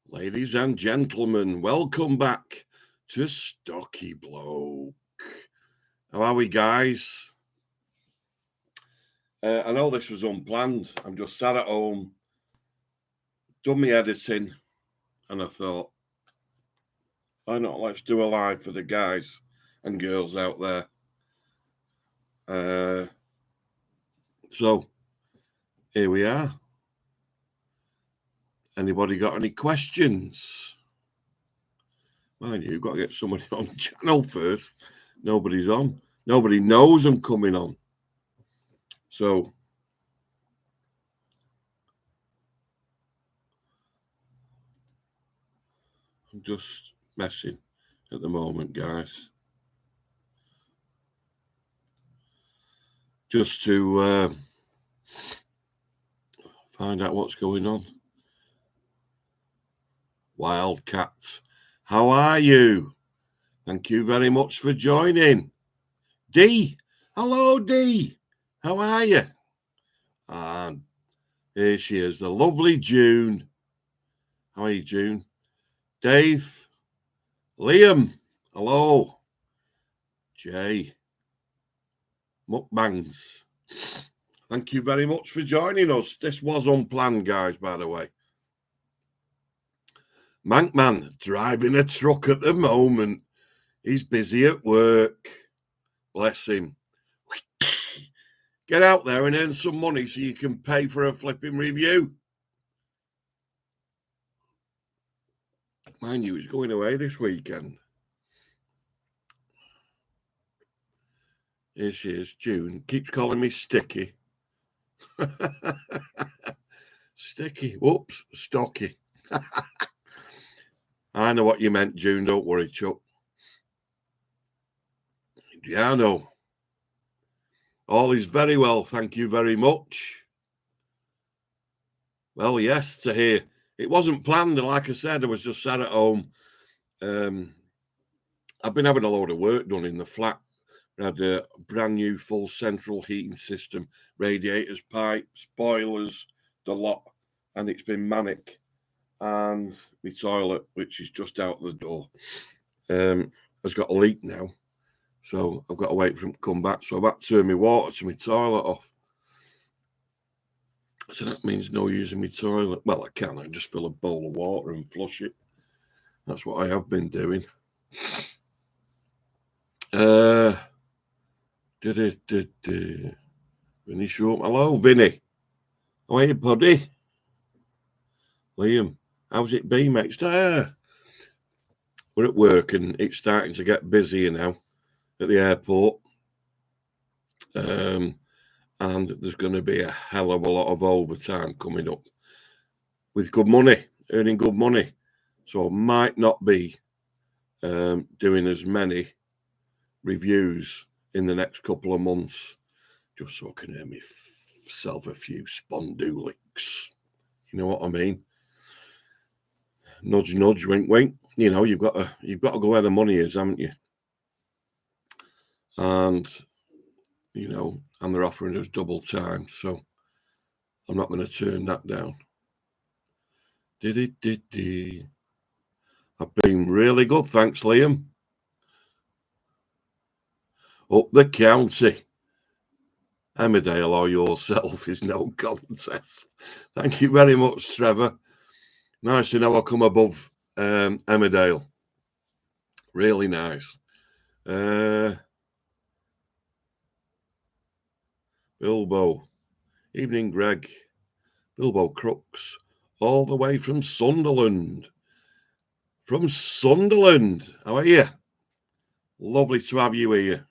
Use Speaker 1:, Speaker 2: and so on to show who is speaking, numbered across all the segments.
Speaker 1: Ladies and gentlemen, welcome back to Stocky Bloke. How are we, guys? I know this was unplanned. I'm just sat at home, done my editing, and I thought, why not? Let's do a live for the guys and girls out there. So, here we are. Anybody got any questions? Mind you, you've got to get somebody on the channel first. Nobody's on. Nobody knows I'm coming on. So, I'm just messing at the moment, guys. Just to find out what's going on. Wildcats, how are you? Thank you very much for joining. Dee, hello Dee, how are you? And here she is, the lovely June. How are you, June? Dave, Liam, hello. Jay, mukbangs. Thank you very much for joining us. This was unplanned, guys, by the way. Mankman driving a truck at the moment. He's busy at work. Bless him. Get out there and earn some money so you can pay for a flipping review. Mind you, he's going away this weekend. Here she is, June. Keeps calling me Sticky. Sticky. Whoops, Stocky. I know what you meant, June. Don't worry, Chuck. Yeah, I know. All is very well. Thank you very much. Well, yes, to hear. It wasn't planned. Like I said, I was just sat at home. I've been having a load of work done in the flat. We had a brand new full central heating system, radiators, pipes, boilers, the lot, and it's been manic. And my toilet, which is just out the door, has got a leak now. So I've got to wait for him to come back. So I've had to turn my water to my toilet off. So that means no using my toilet. Well, I can. I just fill a bowl of water and flush it. That's what I have been doing. Vinny Short. Hello, Vinny. How are you, buddy? Liam, how's it been, mate? We're at work and it's starting to get busier now at the airport. And there's going to be a hell of a lot of overtime coming up with good money, earning good money. So I might not be doing as many reviews in the next couple of months, just so I can earn myself a few spondulics. You know what I mean? Nudge, nudge, wink, wink. You know, you've got to go where the money is, haven't you? And you know, and they're offering us double time, so I'm not going to turn that down. I've been really good, thanks, Liam. Up the county. Emmerdale or yourself is no contest. Thank you very much, Trevor. Nice to know I come above Emmerdale. Really nice. Bilbo. Evening, Greg. Bilbo Crooks. All the way from Sunderland. From Sunderland. How are you? Lovely to have you here.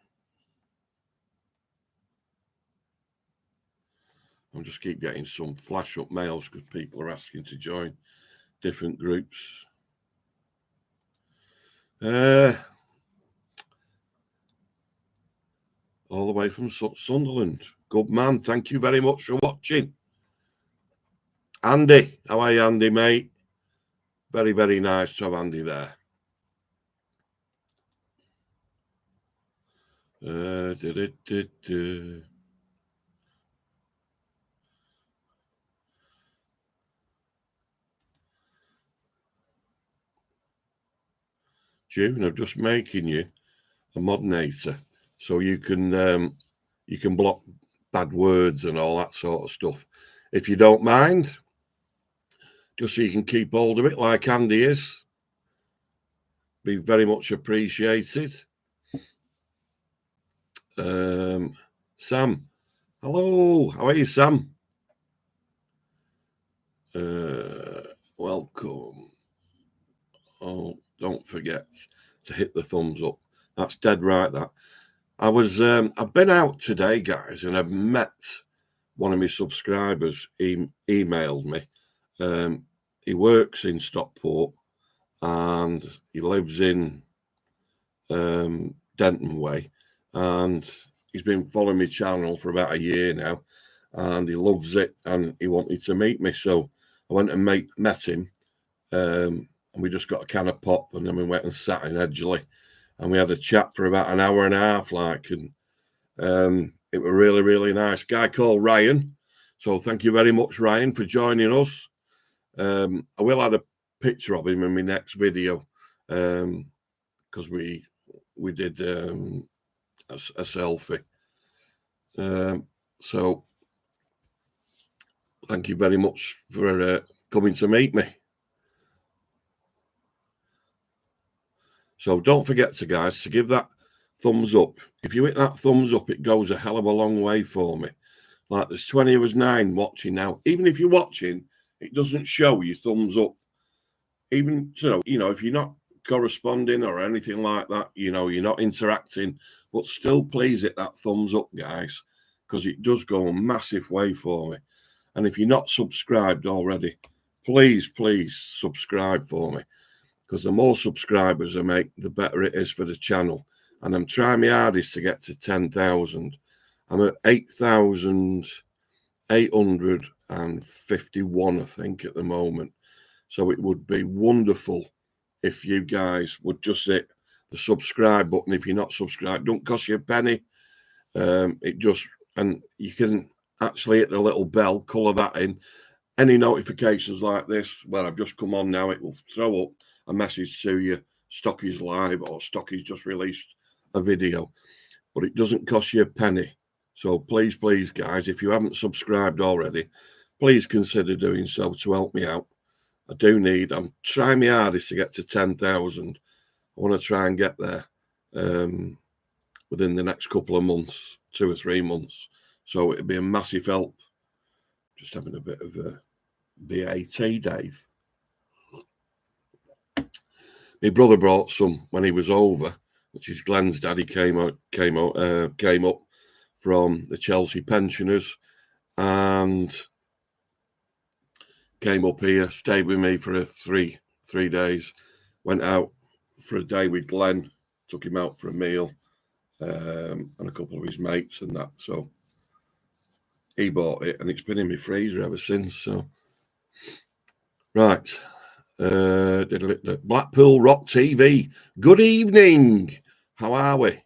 Speaker 1: I'll just keep getting some flash up mails because people are asking to join different groups. All the way from Sunderland. Good man. Thank you very much for watching. Andy. How are you, Andy, mate? Very, very nice to have Andy there. June, of just making you a moderator, so you can block bad words and all that sort of stuff, if you don't mind, just so you can keep hold of it like Andy is. Be very much appreciated. Sam, hello, how are you, Sam? Welcome. Oh, don't forget to hit the thumbs up. That's dead right, that. I've been out today, guys, and I've met one of my subscribers. He emailed me. He works in Stockport and he lives in Denton Way, and he's been following my channel for about a year now, and he loves it, and he wanted to meet me, so I went and met him, and we just got a can of pop, and then we went and sat in Edgeley, and we had a chat for about an hour and a half, like, and it was really, really nice. Guy called Ryan, so thank you very much, Ryan, for joining us. I will add a picture of him in my next video, because we did a selfie. So thank you very much for coming to meet me. So don't forget to, guys, to give that thumbs up. If you hit that thumbs up, it goes a hell of a long way for me. Like, there's 20 of us 9 watching now. Even if you're watching, it doesn't show you thumbs up. Even, so, you know, if you're not corresponding or anything like that, you know, you're not interacting, but still please hit that thumbs up, guys, because it does go a massive way for me. And if you're not subscribed already, please subscribe for me, because the more subscribers I make, the better it is for the channel. And I'm trying my hardest to get to 10,000. I'm at 8,851, I think, at the moment. So it would be wonderful if you guys would just hit the subscribe button. If you're not subscribed, don't cost you a penny. It just, and you can actually hit the little bell, colour that in. Any notifications like this, where I've just come on now, it will throw up a message to you, Stocky's live, or Stocky's just released a video. But it doesn't cost you a penny. So please, guys, if you haven't subscribed already, please consider doing so to help me out. I'm trying my hardest to get to 10,000. I want to try and get there within the next couple of months, 2 or 3 months. So it'd be a massive help. Just having a bit of a VAT, Dave. My brother brought some when he was over, which is Glenn's daddy came up from the Chelsea pensioners and came up here, stayed with me for three days, went out for a day with Glenn, took him out for a meal, and a couple of his mates and that. So he bought it, and it's been in my freezer ever since. So, right. Blackpool Rock TV. Good evening. How are we?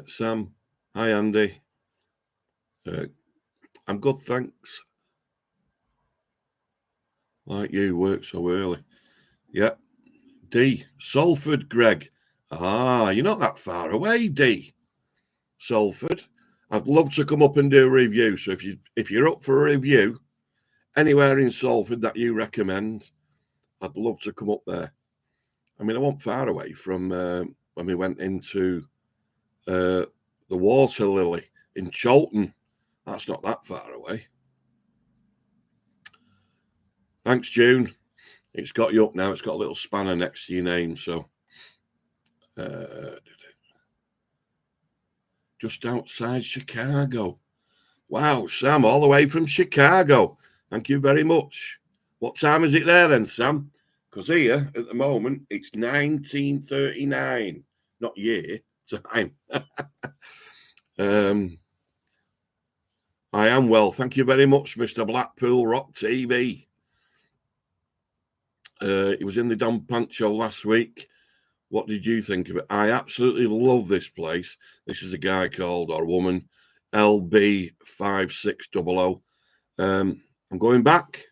Speaker 1: Sam. Hi, Andy. I'm good, thanks. Like you, work so early. Yeah. D. Salford, Greg. You're not that far away, D. Salford. I'd love to come up and do a review. So if you're up for a review anywhere in Salford that you recommend, I'd love to come up there. I mean, I wasn't far away from when we went into the Water Lily in Cholton. That's not that far away. Thanks, June. It's got you up now. It's got a little spanner next to your name. So just outside Chicago. Wow, Sam, all the way from Chicago. Thank you very much. What time is it there then, Sam? Because here, at the moment, it's 19:39. Not year, time. I am well. Thank you very much, Mr. Blackpool Rock TV. It was in the Don Pancho last week. What did you think of it? I absolutely love this place. This is a guy called, or a woman, LB5600. I'm going back.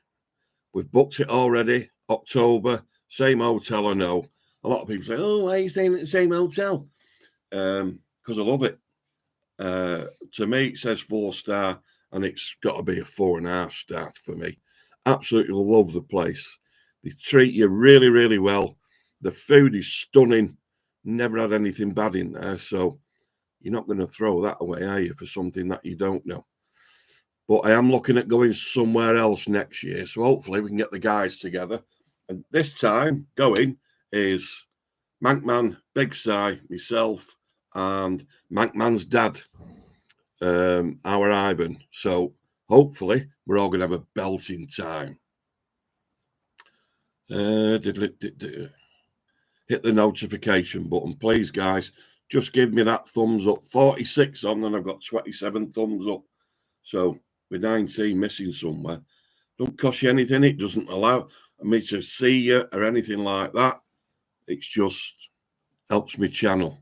Speaker 1: We've booked it already, October Same hotel, I know. A lot of people say, oh, why are you staying at the same hotel? Because I love it. To me, it says 4-star, and it's got to be a 4.5 star for me. Absolutely love the place. They treat you really, really well. The food is stunning. Never had anything bad in there, so you're not going to throw that away, are you, for something that you don't know? But I am looking at going somewhere else next year, so hopefully we can get the guys together. And this time going is Mankman, Big Si, myself, and Mankman's dad, our Ivan. So hopefully we're all going to have a belting time. Hit the notification button, please, guys. Just give me that thumbs up. 46 on, and I've got 27 thumbs up. So with 19 missing somewhere, don't cost you anything. It doesn't allow me to see you or anything like that. It's just helps me channel.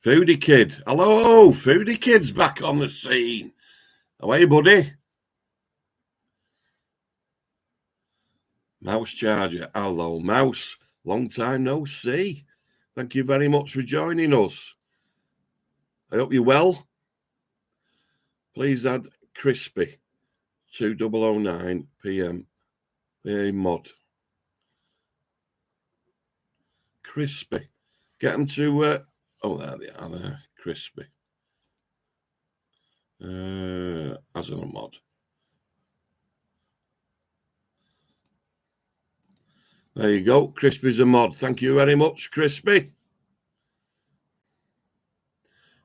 Speaker 1: Foodie Kid. Hello, Foodie Kid's back on the scene. How are you, buddy? Mouse Charger. Hello, Mouse. Long time no see. Thank you very much for joining us. I hope you're well. Please add Crispy 2009 PM. A mod. Crispy. Get them to oh, there they are there. Crispy. As a mod. There you go. Crispy's a mod. Thank you very much, Crispy.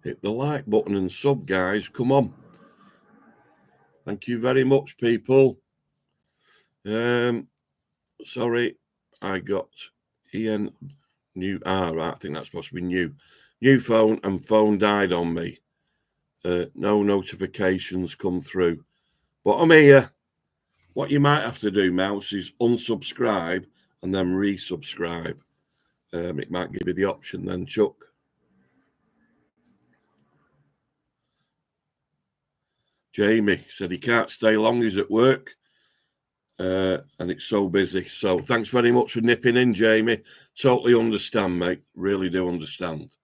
Speaker 1: Hit the like button and sub, guys. Come on. Thank you very much, people. Sorry, I got Ian new. Right, I think that's supposed to be new. New phone, and phone died on me. No notifications come through. But I'm here. What you might have to do, Mouse, is unsubscribe and then resubscribe. It might give you the option then, Chuck. Jamie said he can't stay long, he's at work, and it's so busy. So thanks very much for nipping in, Jamie. Totally understand, mate. Really do understand.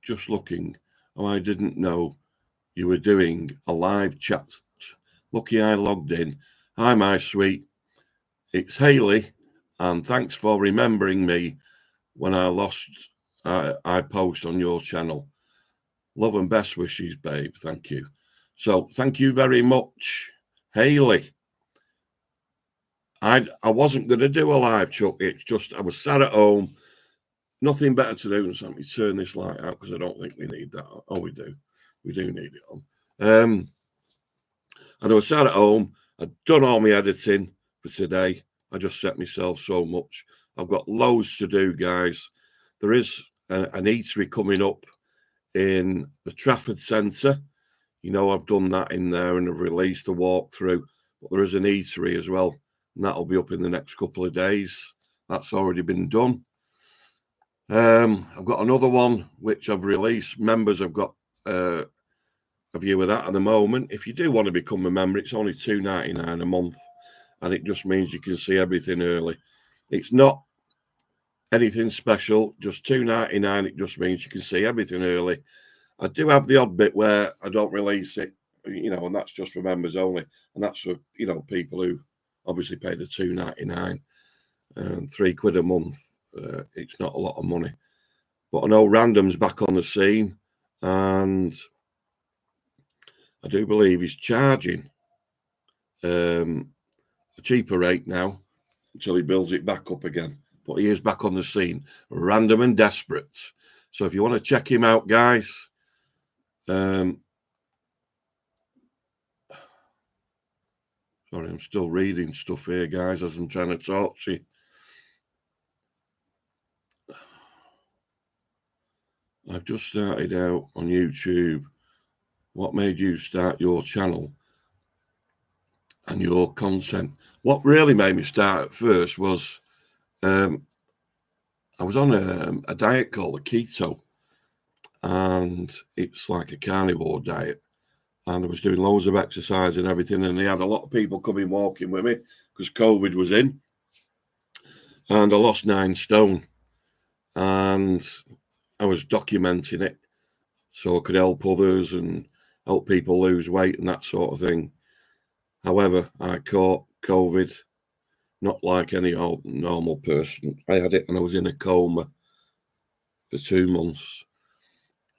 Speaker 1: Just looking. Oh, I didn't know you were doing a live chat. Lucky I logged in. Hi, my sweet. It's Hayley, and thanks for remembering me when I lost. I post on your channel. Love and best wishes, babe. Thank you. So thank you very much, Hayley. I wasn't going to do a live, Chuck. It's just I was sat at home, nothing better to do. So let me turn this light out because I don't think we need that. Oh, we do. We do need it on. And I was sat at home. I'd done all my editing for today. I just set myself so much. I've got loads to do, guys. There is an eatery coming up in the Trafford Centre. You know, I've done that in there and I've released a walkthrough. But there is an eatery as well, and that'll be up in the next couple of days. That's already been done. I've got another one which I've released. Members have got a view of that at the moment. If you do want to become a member, it's only $2.99 a month, and it just means you can see everything early. It's not anything special, just $2.99. It just means you can see everything early. I do have the odd bit where I don't release it, you know, and that's just for members only, and that's for, you know, people who obviously pay the $2.99 and £3 a month. It's not a lot of money, but I know Random's back on the scene, and I do believe he's charging a cheaper rate now until he builds it back up again. But he is back on the scene, Random and Desperate. So if you want to check him out, guys, sorry, I'm still reading stuff here, guys, as I'm trying to talk to you. I've just started out on YouTube. What made you start your channel and your content? What really made me start at first was I was on a diet called the keto, and it's like a carnivore diet. And I was doing loads of exercise and everything, and they had a lot of people coming walking with me because COVID was in, and I lost 9 stone, and I was documenting it so I could help others and help people lose weight and that sort of thing. However, I caught COVID, not like any old normal person. I had it and I was in a coma for 2 months,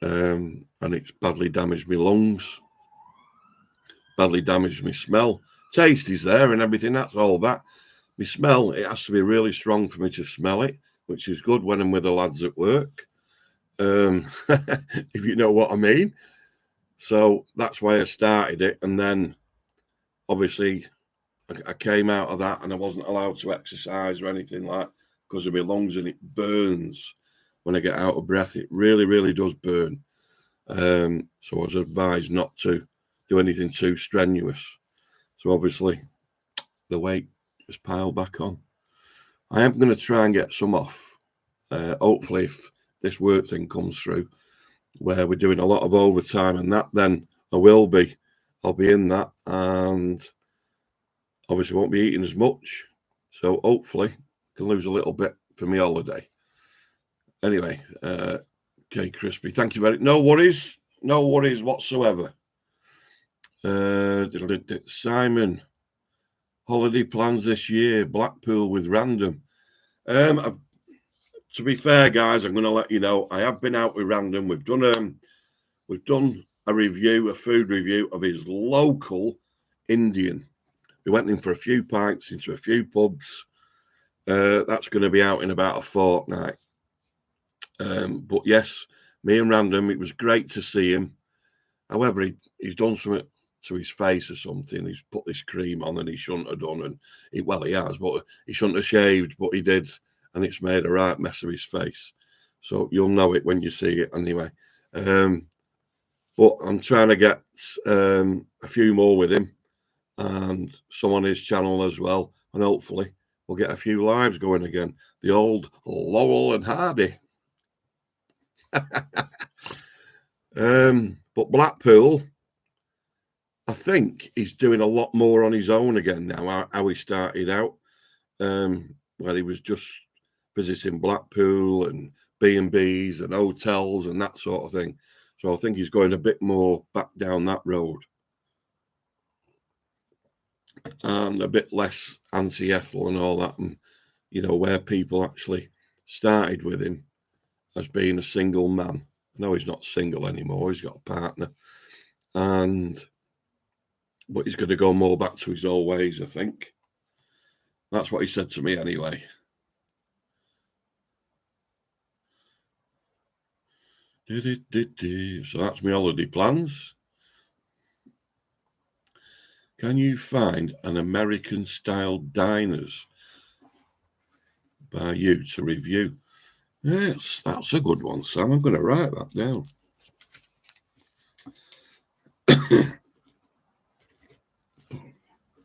Speaker 1: and it's badly damaged my lungs, badly damaged my smell. Taste is there and everything, that's all that. My smell, it has to be really strong for me to smell it, which is good when I'm with the lads at work, if you know what I mean. So that's why I started it, and then obviously I came out of that and I wasn't allowed to exercise or anything like because of my lungs, and it burns when I get out of breath. It really, really does burn. So I was advised not to do anything too strenuous. So obviously the weight has piled back on. I am going to try and get some off. Hopefully if this work thing comes through, where we're doing a lot of overtime and that, then I'll be in that, and obviously won't be eating as much. So hopefully I can lose a little bit for my holiday. Anyway, okay, Crispy, thank you very much. No worries whatsoever. Simon, holiday plans this year, Blackpool with Random. To be fair, guys, I'm going to let you know I have been out with Random. We've done a review, a food review of his local Indian. We went in for a few pints into a few pubs. That's going to be out in about a fortnight. But yes, me and Random, it was great to see him. However, he's done something to his face or something. He's put this cream on and he shouldn't have done. And he has, but he shouldn't have shaved, but he did. And it's made a right mess of his face. So you'll know it when you see it anyway. But I'm trying to get a few more with him and some on his channel as well. And hopefully we'll get a few lives going again. The old Laurel and Hardy. But Blackpool, I think he's doing a lot more on his own again now, how he started out, where he was just visiting Blackpool and B&Bs and hotels and that sort of thing. So I think he's going a bit more back down that road. And a bit less anti-Ethel and all that, and where people actually started with him as being a single man. No, he's not single anymore, he's got a partner, but he's going to go more back to his old ways, I think. That's what he said to me anyway. So that's my holiday plans. Can you find an American-style diners by you to review? Yes, that's a good one, Sam. I'm going to write that down.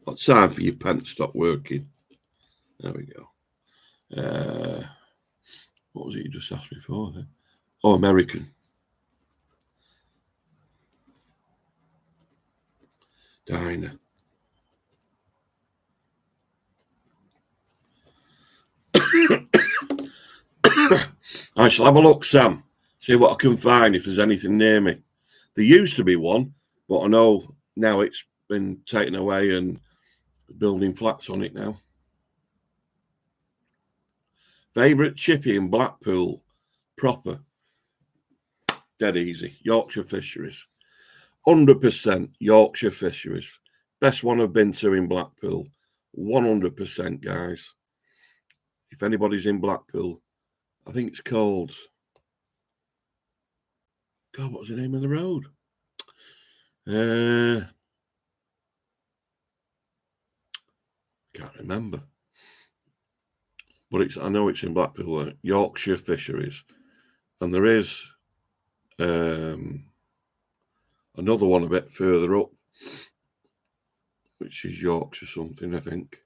Speaker 1: What time for your pen to stop working? There we go. What was it you just asked me for then? Oh, American. Diner. I shall have a look, Sam. See what I can find if there's anything near me. There used to be one, but I know now it's been taken away and building flats on it now. Favourite chippy in Blackpool? Proper. Dead easy. Yorkshire Fisheries. 100% Yorkshire Fisheries. Best one I've been to in Blackpool. 100%, guys. If anybody's in Blackpool, I think it's called... God, what's the name of the road? Can't remember. But I know it's in Blackpool, Yorkshire Fisheries. And there is another one a bit further up, which is Yorkshire something, I think.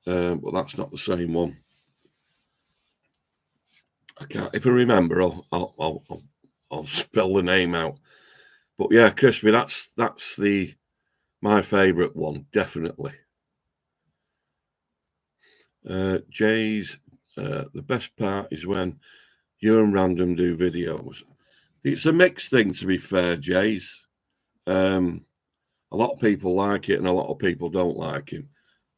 Speaker 1: But that's not the same one. I can't. If I remember, I'll spell the name out. But yeah, crispy. That's my favourite one, definitely. Jay's. The best part is when you and Random do videos. It's a mixed thing, to be fair, Jay's. A lot of people like it and a lot of people don't like him.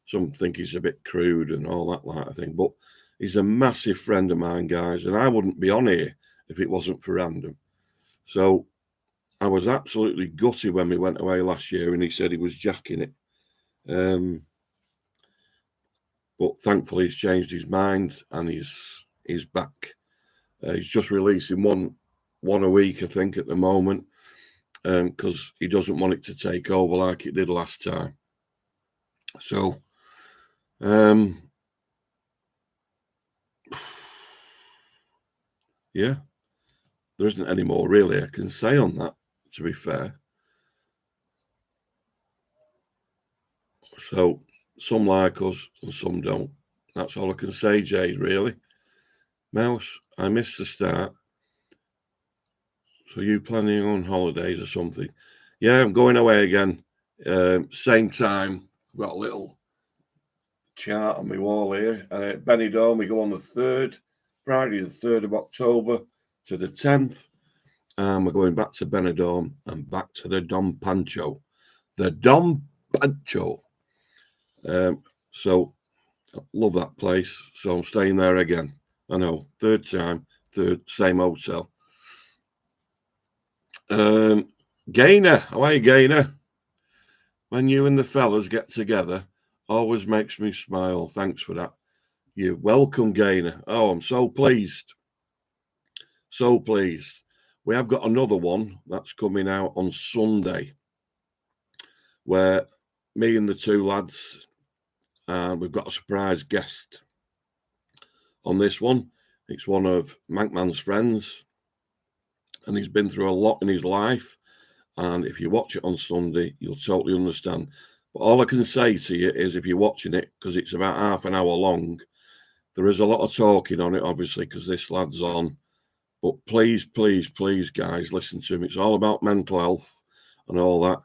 Speaker 1: Some think he's a bit crude and all that like of thing. But he's a massive friend of mine, guys, and I wouldn't be on here if it wasn't for Random. So I was absolutely gutted when we went away last year and he said he was jacking it. But thankfully he's changed his mind and he's back. He's just releasing one a week, I think, at the moment, because he doesn't want it to take over like it did last time. So, yeah, there isn't any more really I can say on that, to be fair. So some like us and some don't. That's all I can say, Jade, really. Mouse, I missed the start. So you planning on holidays or something? Yeah, I'm going away again. Same time. I've got a little chart on my wall here. Benidorm, we go on the 3rd, Friday the 3rd of October to the 10th. And we're going back to Benidorm and back to the Dom Pancho. The Dom Pancho. So I love that place. So I'm staying there again. I know, 3rd time, same hotel. Gaynor, how are you, Gaynor? When you and the fellas get together, always makes me smile. Thanks for that. You're welcome, Gaynor. Oh, I'm so pleased. So pleased. We have got another one that's coming out on Sunday where me and the two lads, and we've got a surprise guest on this one. It's one of Mankman's friends, and he's been through a lot in his life. And if you watch it on Sunday, you'll totally understand. But all I can say to you is if you're watching it, because it's about half an hour long, there is a lot of talking on it, obviously, because this lad's on. But please, please, please, guys, listen to him. It's all about mental health and all that,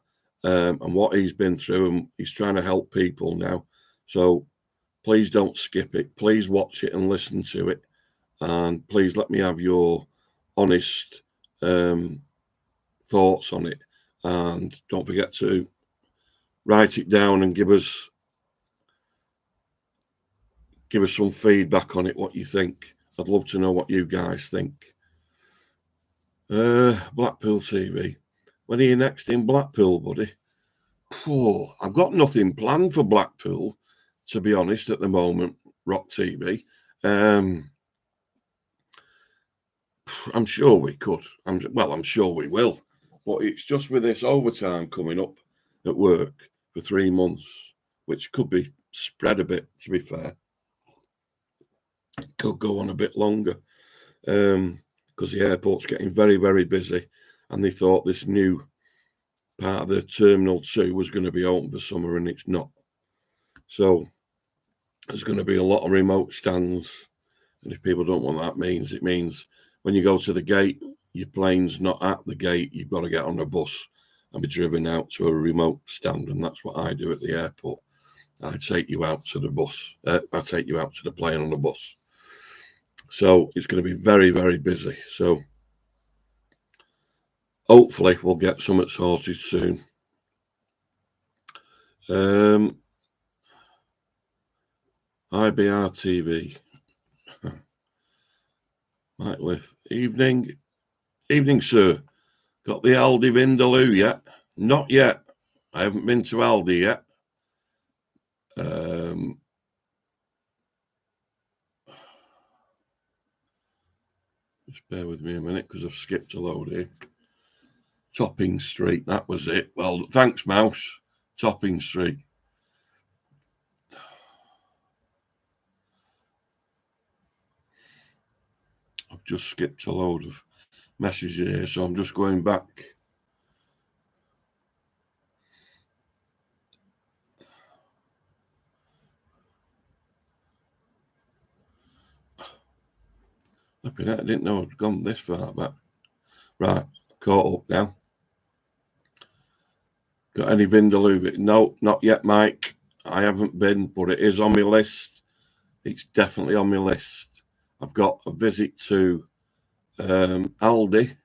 Speaker 1: and what he's been through, and he's trying to help people now. So please don't skip it. Please watch it and listen to it. And please let me have your honest thoughts on it. And don't forget to write it down and give us some feedback on it, what you think. I'd love to know what you guys think. Blackpool TV. When are you next in Blackpool, buddy? I've got nothing planned for Blackpool, to be honest, at the moment, Rock TV. I'm sure we could. I'm sure we will. But it's just with this overtime coming up at work for 3 months, which could be spread a bit, to be fair. Could go on a bit longer because the airport's getting very, very busy. And they thought this new part of the Terminal 2 was going to be open for summer, and it's not. So there's going to be a lot of remote stands. And if people don't know what that means, it means when you go to the gate, your plane's not at the gate. You've got to get on a bus and be driven out to a remote stand. And that's what I do at the airport. I take you out to the bus. I take you out to the plane on the bus. So it's going to be very, very busy. So hopefully we'll get something sorted soon. IBR TV. Mike Liff. Evening, sir. Got the Aldi Vindaloo yet? Not yet. I haven't been to Aldi yet. Just bear with me a minute because I've skipped a load here. Topping Street, that was it. Well, thanks, Mouse. Topping Street. I've just skipped a load of messages here, so I'm just going back. I didn't know I'd gone this far back. Right, caught up now. Got any Vindaloo? No, not yet, Mike. I haven't been, but it is on my list. It's definitely on my list. I've got a visit to Aldi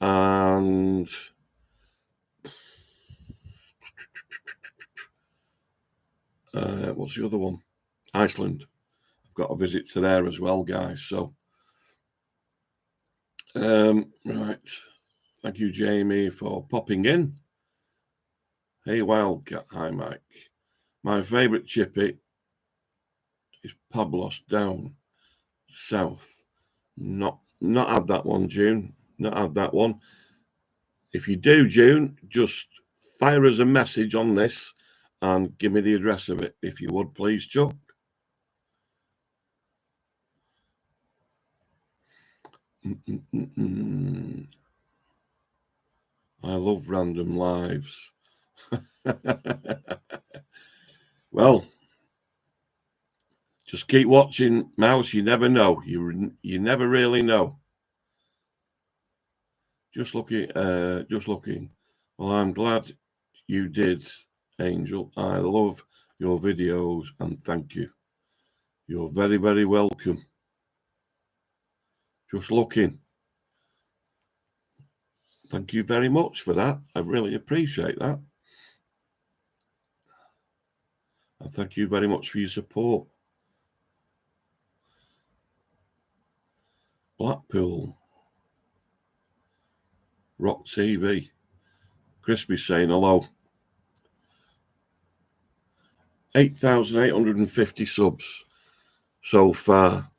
Speaker 1: and what's the other one? Iceland. I've got a visit to there as well, guys. So, right. Thank you, Jamie, for popping in. Hey, Wildcat. Hi, Mike. My favourite chippy is Pablos down south. Not had that one, June. Not had that one. If you do, June, just fire us a message on this and give me the address of it, if you would, please, Chuck. I love random lives. Well, just keep watching, Mouse. You never know. You never really know. Just looking. Well, I'm glad you did, Angel. I love your videos and thank you. You're very, very welcome. Just looking. Thank you very much for that. I really appreciate that. And thank you very much for your support. Blackpool. Rock TV. Crispy saying hello. 8,850 subs so far.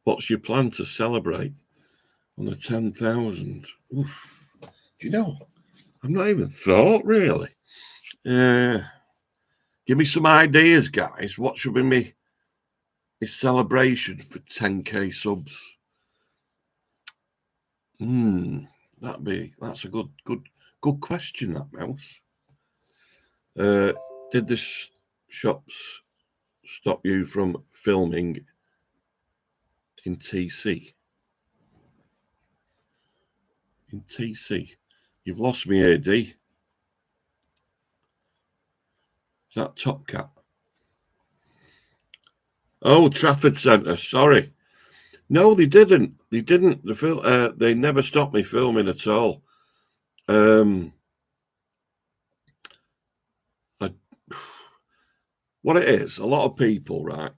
Speaker 1: What's your plan to celebrate on the 10,000? Do you know? I've not even thought, really. Give me some ideas, guys. What should be my celebration for 10k subs? That's a good question, that, Mouse. Did the shops stop you from filming in TC? In TC? You've lost me, AD. Is that Top Cat? Oh, Trafford Centre. Sorry. No, they didn't. They didn't. They never stopped me filming at all. What it is, a lot of people, right,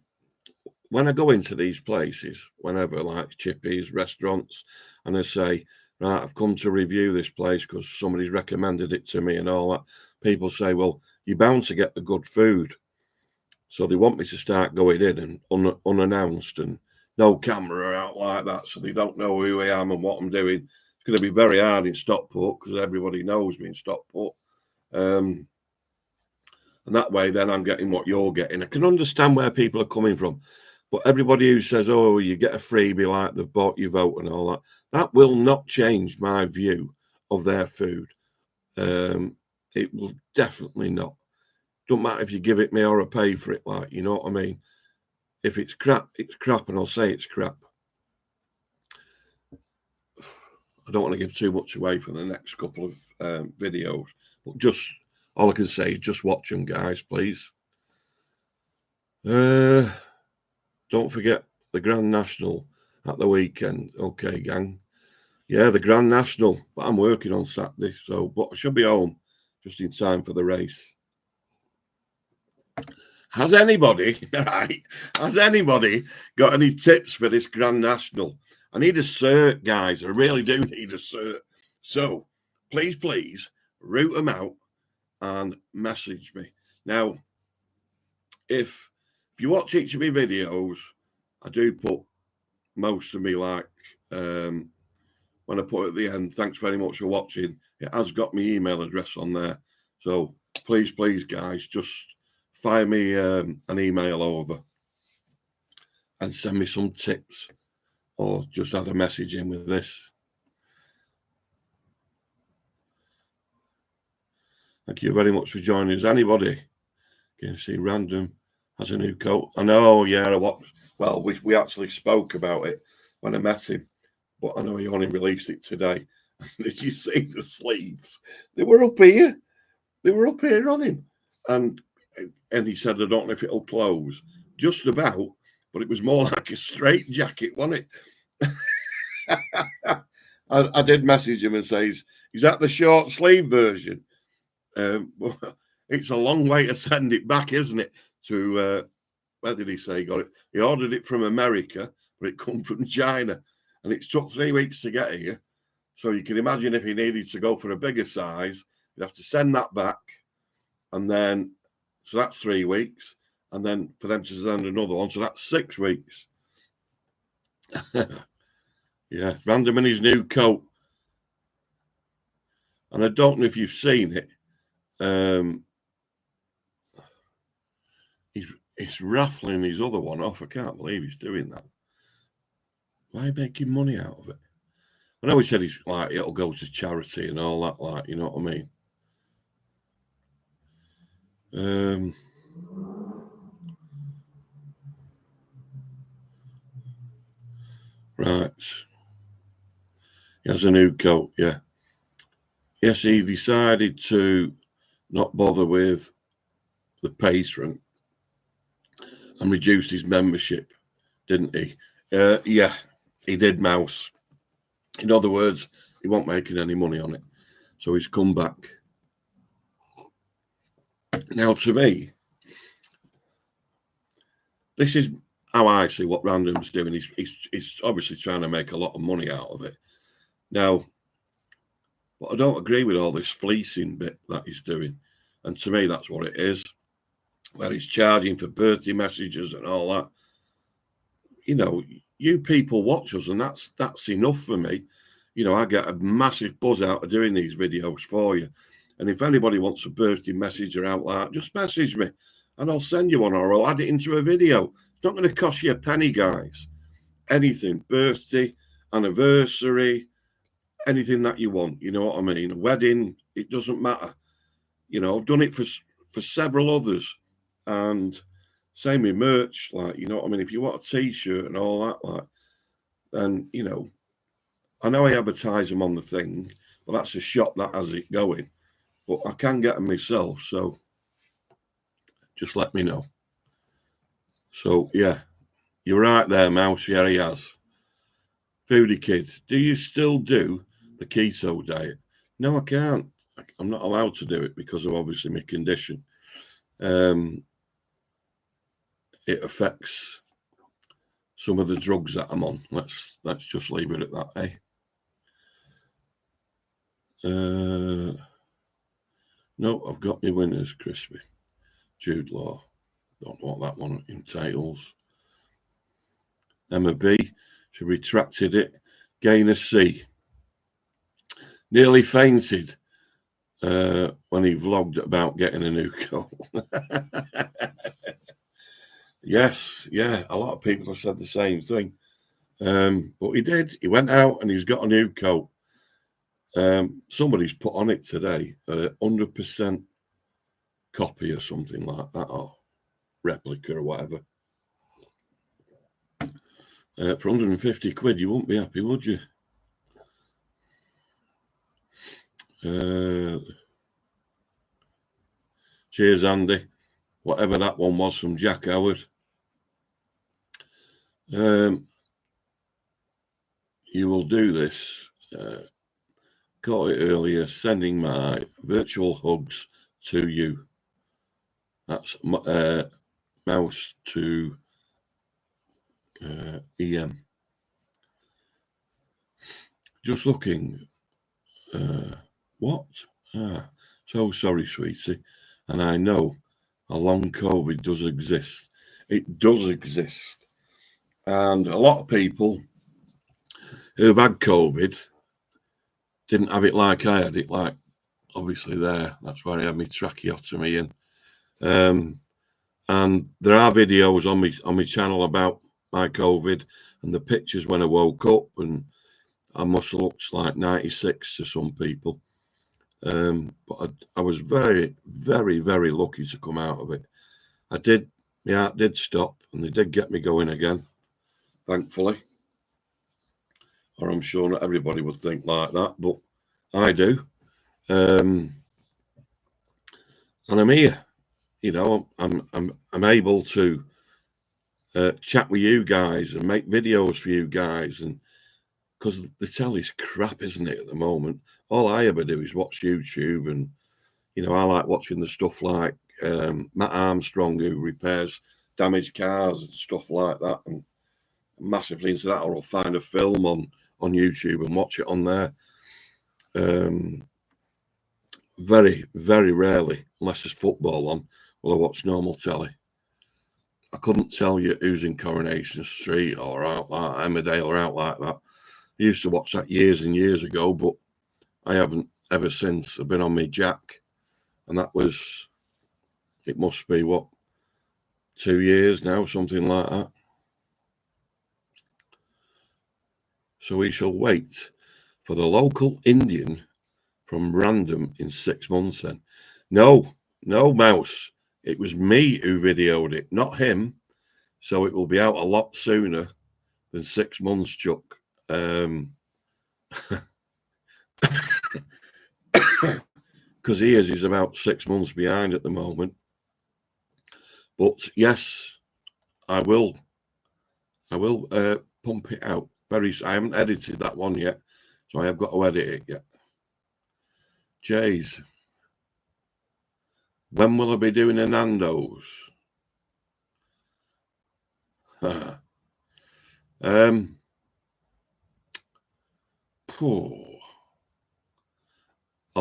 Speaker 1: when I go into these places, whenever, like Chippy's, restaurants, and I say, right, I've come to review this place because somebody's recommended it to me and all that, people say, well, you're bound to get the good food. So they want me to start going in and unannounced and no camera out like that, so they don't know who I am and what I'm doing. It's going to be very hard in Stockport because everybody knows me in Stockport. And that way, then I'm getting what you're getting. I can understand where people are coming from. But everybody who says, oh, you get a freebie like they've bought your vote and all that, that will not change my view of their food. It will definitely not. Don't matter if you give it me or I pay for it, like, you know what I mean? If it's crap, and I'll say it's crap. I don't want to give too much away for the next couple of videos, but just all I can say is just watch them, guys, please. Don't forget the Grand National at the weekend. Okay, gang. Yeah, the Grand National, but I'm working on Saturday, but I should be home just in time for the race. Has anybody got any tips for this Grand National? I need a cert, guys. I really do need a cert. So please root them out and message me. Now, if you watch each of my videos, I do put most of me, like when I put at the end, thanks very much for watching. It has got my email address on there. So please, guys, just fire me an email over and send me some tips or just add a message in with this. Thank you very much for joining us. Anybody can see random has a new coat? I know, yeah. What well, we actually spoke about it when I met him, but I know he only released it today. Did you see the sleeves? They were up here. They were up here on him. And he said, I don't know if it'll close. Just about, but it was more like a straight jacket, wasn't it? I did message him and say, is that the short sleeve version? It's a long way to send it back, isn't it? To, where did he say he got it? He ordered it from America, but it come from China. And it took 3 weeks to get here. So you can imagine if he needed to go for a bigger size, you'd have to send that back. And then, so that's 3 weeks. And then for them to send another one, so that's 6 weeks. Yeah, Random in his new coat. And I don't know if you've seen it. He's raffling his other one off. I can't believe he's doing that. Why making money out of it? I know he said he's like, it'll go to charity and all that, like, you know what I mean? Right. He has a new coat, yeah. Yes, he decided to not bother with the patron and reduced his membership, didn't he? Yeah, he did, Mouse. In other words, he wasn't making any money on it. So he's come back. Now, to me, this is how I see what Random's doing. He's obviously trying to make a lot of money out of it. Now, but I don't agree with all this fleecing bit that he's doing. And to me, that's what it is, where he's charging for birthday messages and all that. You know, you people watch us, and that's enough for me. You know, I get a massive buzz out of doing these videos for you. And if anybody wants a birthday message or out like that, just message me and I'll send you one, or I'll add it into a video. It's not going to cost you a penny, guys. Anything, birthday, anniversary, anything that you want, you know what I mean? A wedding, it doesn't matter. You know, I've done it for several others. And same with merch, like, you know what I mean? If you want a t-shirt and all that, like, then, you know, I know I advertise them on the thing, but that's a shop that has it going. But I can get them myself, so just let me know. So, yeah, you're right there, Mouse. Yeah, he has. Foodie Kid, do you still do the keto diet? No, I can't. I'm not allowed to do it because of obviously my condition. It affects some of the drugs that I'm on. Let's just leave it at that, eh? No, I've got my winners, Crispy. Jude Law. Don't know what that one entails. Emma B. She retracted it. Gainer C. Nearly fainted when he vlogged about getting a new coat. Yes, yeah, a lot of people have said the same thing. But he did. He went out and he's got a new coat. Somebody's put on it today, 100% copy or something like that, or replica or whatever. For 150 quid, you wouldn't be happy, would you? Cheers, Andy. Whatever that one was from Jack Howard. You will do this. Caught it earlier, sending my virtual hugs to you. That's Mouse to EM. Just looking. What? So sorry, sweetie. And I know a long COVID does exist. It does exist. And a lot of people who've had COVID didn't have it like I had it, like obviously there. That's where I had my tracheotomy in. And there are videos on my channel about my COVID and the pictures when I woke up, and I must have looked like 96 to some people. But I was very, very, very lucky to come out of it. My heart did stop, and they did get me going again. thankfully. Or I'm sure not everybody would think like that, but I do. And I'm here. You know, I'm able to chat with you guys and make videos for you guys, and because the telly's crap, isn't it, at the moment? All I ever do is watch YouTube, and you know, I like watching the stuff like Matt Armstrong, who repairs damaged cars and stuff like that, and massively into that. Or I'll find a film on YouTube and watch it on there. Very, very rarely, unless there's football on, will I watch normal telly. I couldn't tell you who's in Coronation Street or out like Emmerdale or out like that. I used to watch that years and years ago, but I haven't ever since. I've been on my Jack, and that was, it must be, what, 2 years now, something like that. So we shall wait for the local Indian from Random in 6 months then. No, Mouse. It was me who videoed it, not him. So it will be out a lot sooner than 6 months, Chuck. Because he's about 6 months behind at the moment. But yes, I will pump it out. I haven't edited that one yet, so I have got to edit it yet. Jays, when will I be doing a Nando's? I'll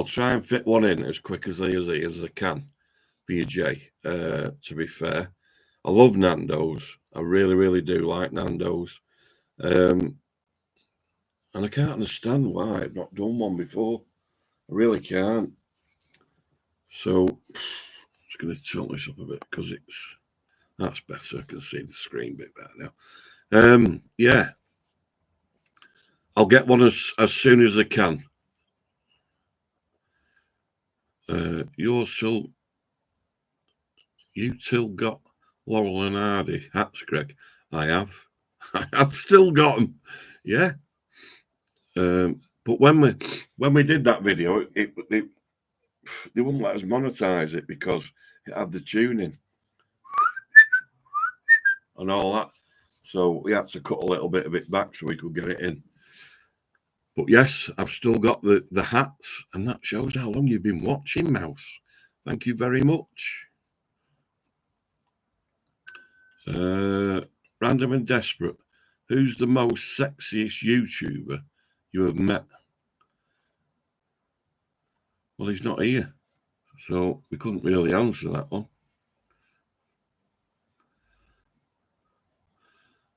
Speaker 1: try and fit one in as quick as I can for you, Jay. To be fair, I love Nando's. I really, really do like Nando's. And I can't understand why I've not done one before. I really can't. So I'm just going to tilt this up a bit because that's better. I can see the screen a bit better now. Yeah, I'll get one as soon as I can. You still got Laurel and Hardy hats, Greg? I have. I've still got them. Yeah. But when we did that video, they wouldn't let us monetize it because it had the tuning and all that. So we had to cut a little bit of it back so we could get it in. But yes, I've still got the hats, and that shows how long you've been watching, Mouse. Thank you very much. Random and Desperate. Who's the most sexiest YouTuber you have met? Well, he's not here, so we couldn't really answer that one.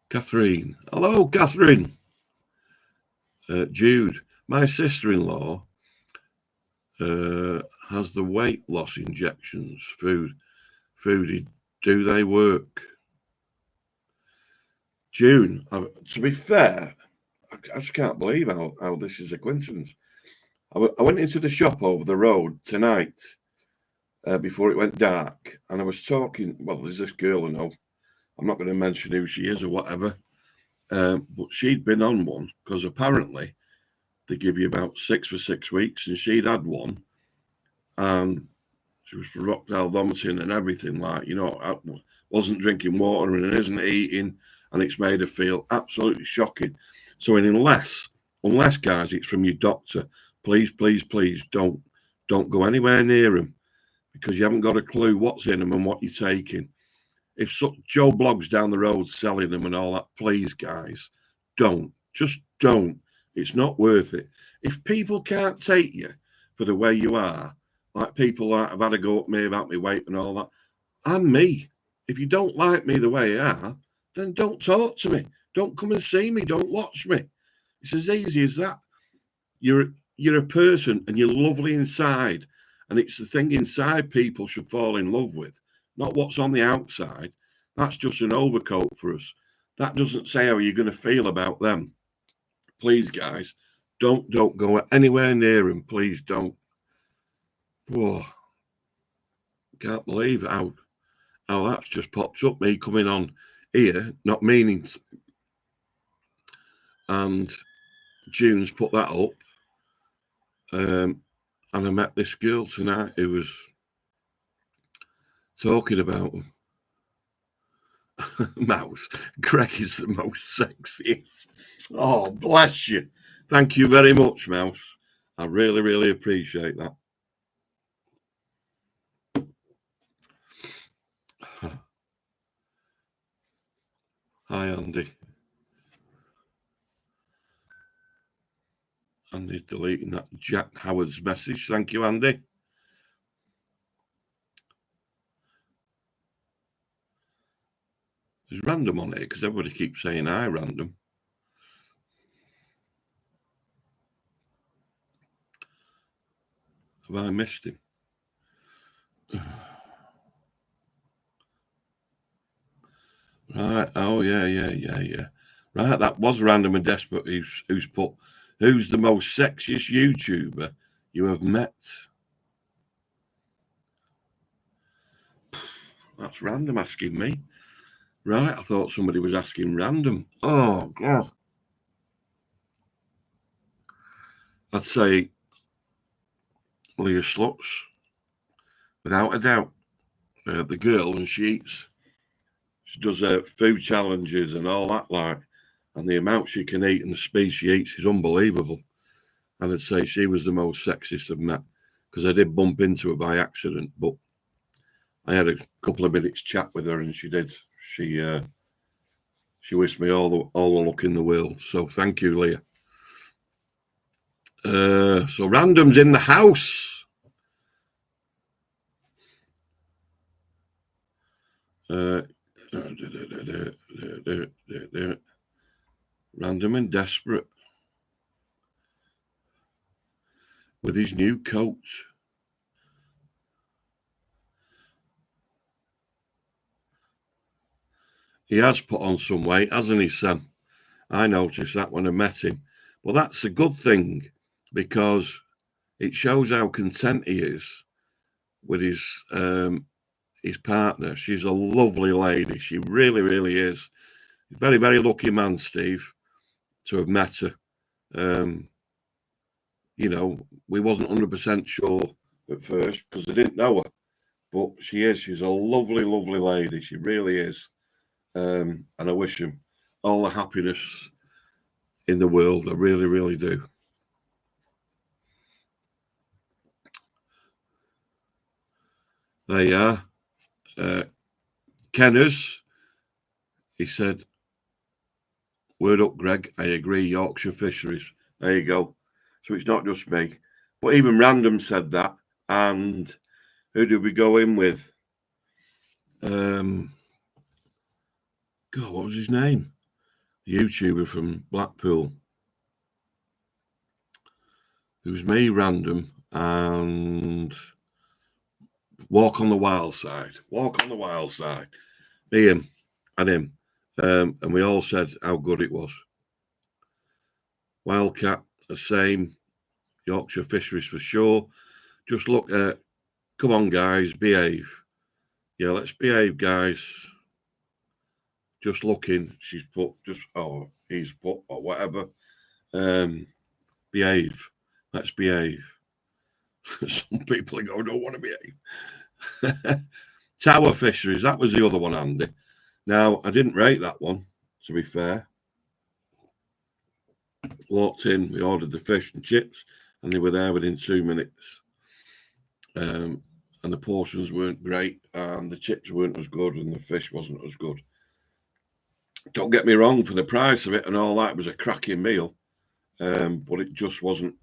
Speaker 1: Catherine. Hello, Catherine. Jude. My sister-in-law has the weight loss injections. Foodie. Do they work? June. To be fair, I just can't believe how this is a coincidence. I went into the shop over the road tonight before it went dark, and I was talking. Well, there's this girl I know. I'm not going to mention who she is or whatever, but she'd been on one because apparently they give you about 6 for 6 weeks, and she'd had one, and she was projectile vomiting and everything. Like, you know, I wasn't drinking water and isn't eating, and it's made her feel absolutely shocking. So, unless guys, it's from your doctor, please don't go anywhere near them because you haven't got a clue what's in them and what you're taking. If Joe Blogs down the road selling them and all that, please, guys, just don't. It's not worth it. If people can't take you for the way you are, like people that have had a go at me about my weight and all that, I'm me. If you don't like me the way I am, then don't talk to me. Don't come and see me. Don't watch me. It's as easy as that. You're a person and you're lovely inside. And it's the thing inside people should fall in love with, not what's on the outside. That's just an overcoat for us. That doesn't say how you're going to feel about them. Please, guys, don't go anywhere near them. Please don't. Whoa. Can't believe how that's just popped up, me coming on here, not meaning to. and June's put that up. And I met this girl tonight who was talking about them. Mouse, Greg is the most sexiest. Oh, bless you. Thank you very much, Mouse. I really, really appreciate that. Hi, Andy. Andy deleting that Jack Howard's message. Thank you, Andy. There's random on it because everybody keeps saying hi, random. Have I missed him? Right. Oh, yeah. Right. That was Random and Desperate who's put, who's the most sexiest YouTuber you have met? That's Random asking me. Right. I thought somebody was asking Random. Oh, God. I'd say Leah Sluts, without a doubt. The girl, and she does food challenges and all that, like, and the amount she can eat and the speed she eats is unbelievable. And I'd say she was the most sexiest I've met, because I did bump into her by accident, but I had a couple of minutes chat with her, and she wished me all the luck in the world. So thank you, Leah. So Random's in the house. Random and Desperate with his new coat. He has put on some weight, hasn't he, Sam? I noticed that when I met him. Well, that's a good thing, because it shows how content he is with his partner. She's a lovely lady. She really, really is. Very, very lucky man, Steve, to have met her. You know, we wasn't 100% sure at first because I didn't know her, but she is. She's a lovely, lovely lady. She really is. And I wish him all the happiness in the world. I really, really do. There you are. Kenners, he said, word up, Greg. I agree, Yorkshire Fisheries. There you go. So it's not just me. But even Random said that. And who did we go in with? God, what was his name? The YouTuber from Blackpool. It was me, Random, and Walk on the Wild Side. Walk on the Wild Side. Me, him, and him. And we all said how good it was. Wildcat, the same. Yorkshire Fisheries for sure. Just look at, come on, guys, behave. Yeah, let's behave, guys. Just looking, she's put, he's put, or whatever. Behave. Let's behave. Some people are going, don't want to behave. Tower Fisheries, that was the other one, Andy. Now, I didn't rate that one, to be fair. Walked in, we ordered the fish and chips, and they were there within 2 minutes. And the portions weren't great, and the chips weren't as good, and the fish wasn't as good. Don't get me wrong, for the price of it and all that, it was a cracking meal, but it just wasn't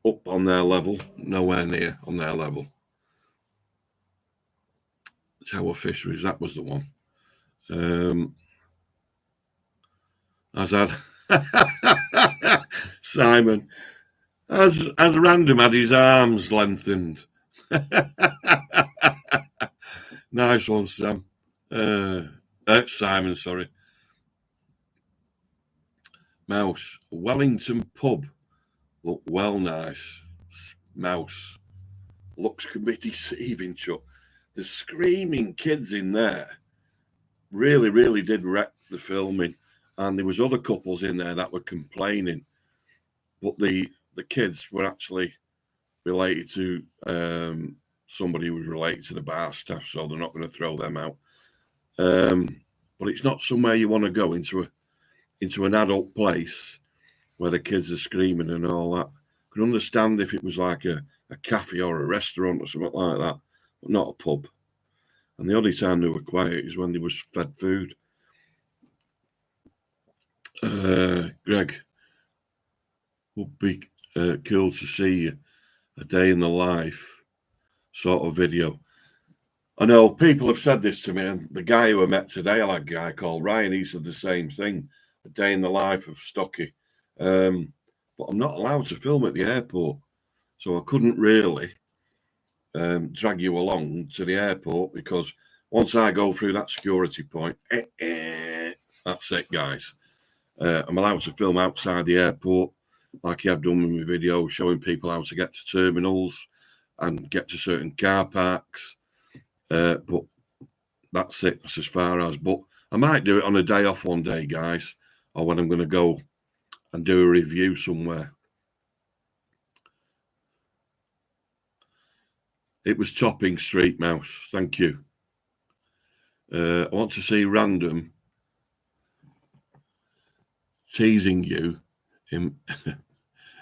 Speaker 1: up on their level, nowhere near on their level. Tower Fisheries, that was the one. As had Simon, as Random had his arms lengthened. Nice one, Sam. Simon, sorry. Mouse, Wellington pub. Look well nice. Mouse. Looks can be deceiving, Chuck. The screaming kids in there really, really did wreck the filming. and there was other couples in there that were complaining, but the kids were actually related to somebody who was related to the bar staff, so they're not going to throw them out. But it's not somewhere you want to go into an adult place where the kids are screaming and all that. I could understand if it was like a cafe or a restaurant or something like that, but not a pub. And the only time they were quiet is when they was fed food. Greg, would be cool to see a day in the life sort of video. I know people have said this to me, and the guy who I met today, I like a guy called Ryan, he said the same thing, a day in the life of Stocky. But I'm not allowed to film at the airport, so I couldn't really drag you along to the airport, because once I go through that security point, that's it, guys. I'm allowed to film outside the airport, like I've done with my video, showing people how to get to terminals and get to certain car parks. But that's it. That's as far as. But I might do it on a day off one day, guys, or when I'm going to go and do a review somewhere. It was Topping Street Mouse. Thank you. I want to see random teasing you.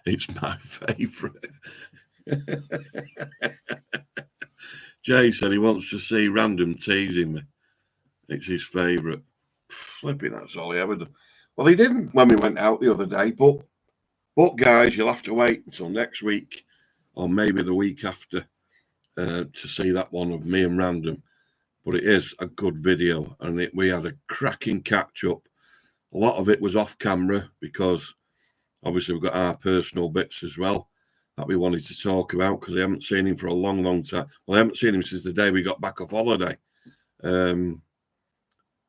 Speaker 1: It's my favourite. Jay said he wants to see random teasing me. It's his favourite. Flipping, that's all he ever done. Well, he didn't when we went out the other day, but guys, you'll have to wait until next week or maybe the week after to see that one of me and Random. But it is a good video, and we had a cracking catch-up. A lot of it was off camera because obviously we've got our personal bits as well that we wanted to talk about, because I haven't seen him for a long, long time. Well, I haven't seen him since the day we got back off holiday,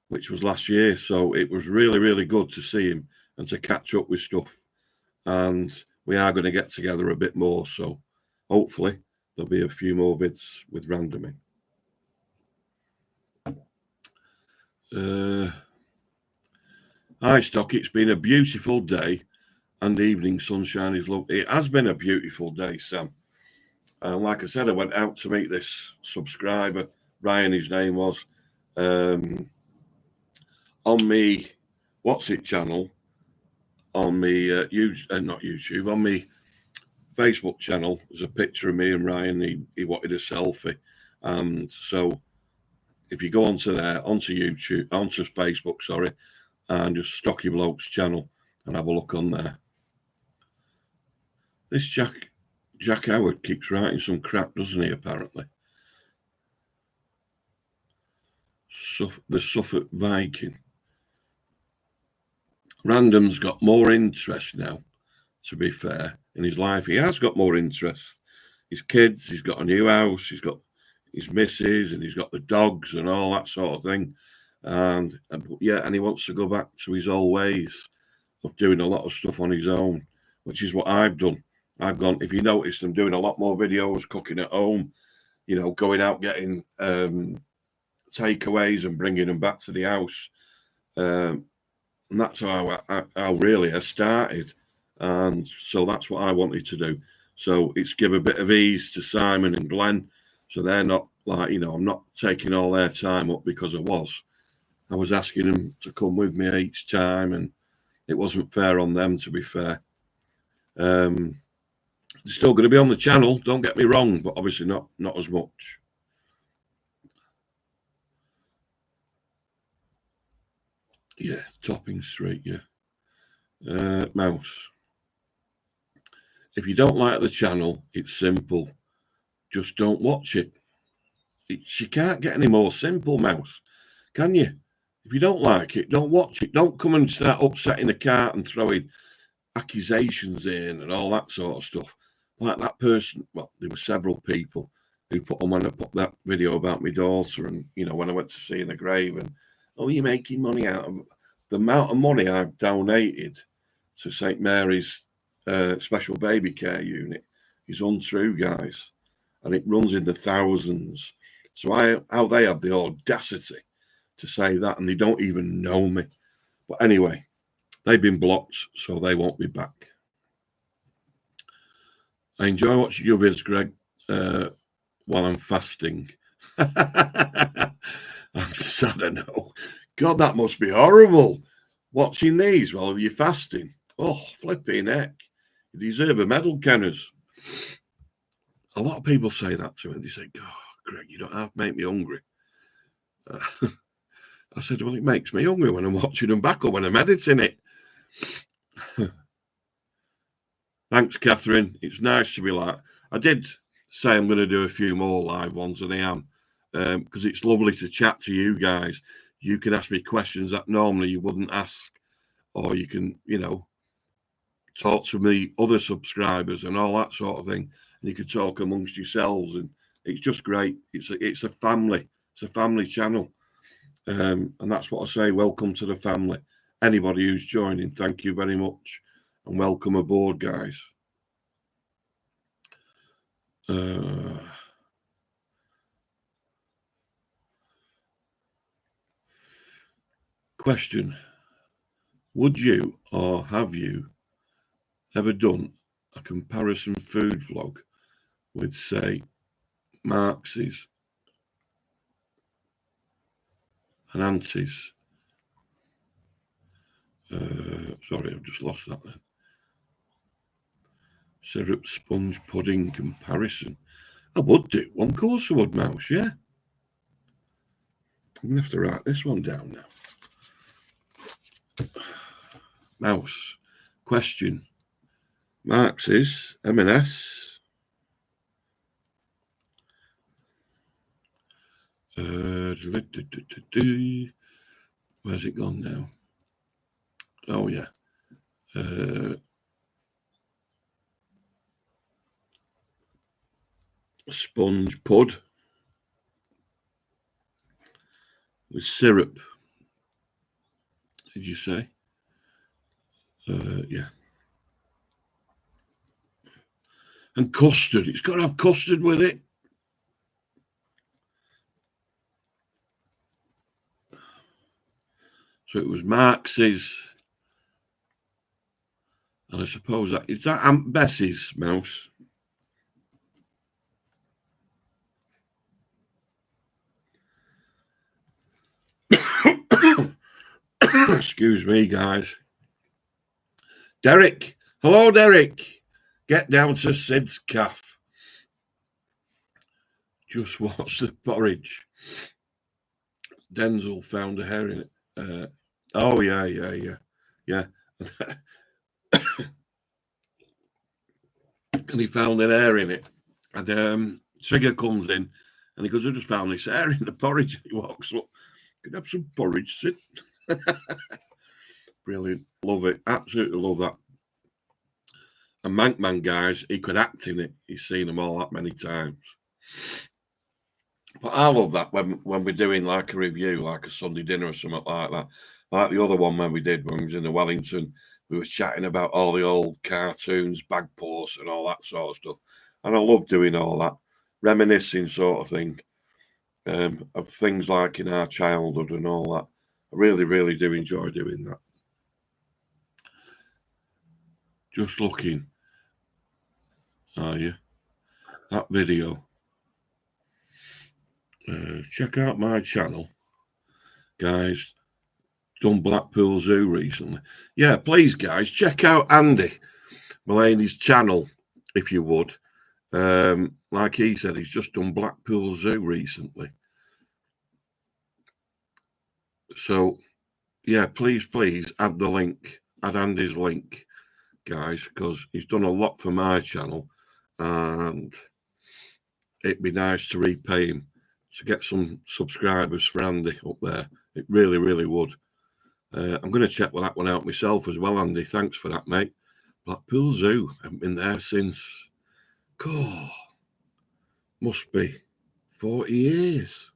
Speaker 1: which was last year. So it was really, really good to see him and to catch up with stuff. And we are going to get together a bit more. So hopefully there'll be a few more vids with Random in. Hi, Stock. It's been a beautiful day and evening. Sunshine is lovely. It has been a beautiful day, Sam. And like I said, I went out to meet this subscriber, Ryan, his name was, on me, what's it channel, on me, not YouTube, on me Facebook channel. There's a picture of me and Ryan. He wanted a selfie. And so if you go onto YouTube, onto Facebook, sorry, and just Stocky Bloke's channel and have a look on there. This Jack Howard keeps writing some crap, doesn't he, apparently? The Suffolk Viking. Random's got more interest now, to be fair, in his life. He has got more interest. His kids, he's got a new house, he's got his missus, and he's got the dogs and all that sort of thing. And he wants to go back to his old ways of doing a lot of stuff on his own, which is what I've done. I've gone, if you noticed, I'm doing a lot more videos, cooking at home, going out, getting takeaways and bringing them back to the house. And that's how I started. And so that's what I wanted to do. So it's give a bit of ease to Simon and Glenn. So they're not like, I'm not taking all their time up, because I was asking them to come with me each time, and it wasn't fair on them, to be fair. They're still going to be on the channel, don't get me wrong, but obviously not as much. Yeah, Topping Street, yeah. Mouse. If you don't like the channel, it's simple. Just don't watch it. You can't get any more simple, Mouse, can you? If you don't like it, don't watch it. Don't come and start upsetting the cart and throwing accusations in and all that sort of stuff. Like that person, well, there were several people who put on when I put that video about my daughter, and, when I went to see in the grave, and, oh, you're making money out of the amount of money I've donated to St. Mary's special baby care unit is untrue, guys. And it runs in the thousands. So how they have the audacity to say that, and they don't even know me. But anyway, They've been blocked, so they won't be back. I enjoy watching your vids, Greg, while I'm fasting. I'm sad, I know. God, that must be horrible, watching these while you're fasting. Oh, flipping heck. You deserve a medal, Kenners. A lot of people say that to me. They say, God, Greg, you don't have to make me hungry. I said, well, it makes me hungry when I'm watching them back or when I'm editing it. Thanks, Catherine. It's nice to be like, I did say I'm going to do a few more live ones, and I am, because it's lovely to chat to you guys. You can ask me questions that normally you wouldn't ask, or you can, you know, talk to me, other subscribers and all that sort of thing. And you can talk amongst yourselves, and it's just great. It's a family. It's a family channel. And that's what I say. Welcome to the family. Anybody who's joining, thank you very much. And welcome aboard, guys. Question. Would you or have you ever done a comparison food vlog with, say, Marx's and Auntie's? Sorry, I've just lost that then. Syrup sponge pudding comparison. I would do one, of course I would, Mouse, yeah. I'm going to have to write this one down now. Mouse. Question. Marx's, M&S. Where's it gone now? Oh, yeah. Sponge pud with syrup. Did you say? Yeah. And custard. It's got to have custard with it. So it was Marx's. And I suppose that is that Aunt Bessie's, Mouse. Excuse me, guys. Derek. Hello, Derek. Get down to Sid's calf. Just watch the porridge. Denzel found a hair in it. Oh, yeah. And he found an hair in it. And Trigger comes in and he goes, I just found this hair in the porridge. And he walks up. Could have some porridge, Sid. Brilliant. Love it. Absolutely love that. And Mankman, guys, he could act in it. He's seen them all that many times. But I love that when we're doing like a review, like a Sunday dinner or something like that. Like the other one when we was in the Wellington, we were chatting about all the old cartoons, bag posts and all that sort of stuff. And I love doing all that, reminiscing sort of thing, of things like in our childhood and all that. I really, really do enjoy doing that. Just looking. Are you? That video. Check out my channel, guys. Done Blackpool Zoo recently. Yeah, please, guys, check out Andy Mulaney's channel, if you would. Like he said, he's just done Blackpool Zoo recently. So, yeah, please add the link, add Andy's link, guys, because he's done a lot for my channel, and it'd be nice to repay him to get some subscribers for Andy up there. It really, really would. I'm going to check that one out myself as well, Andy. Thanks for that, mate. Blackpool Zoo. I haven't been there since, must be 40 years.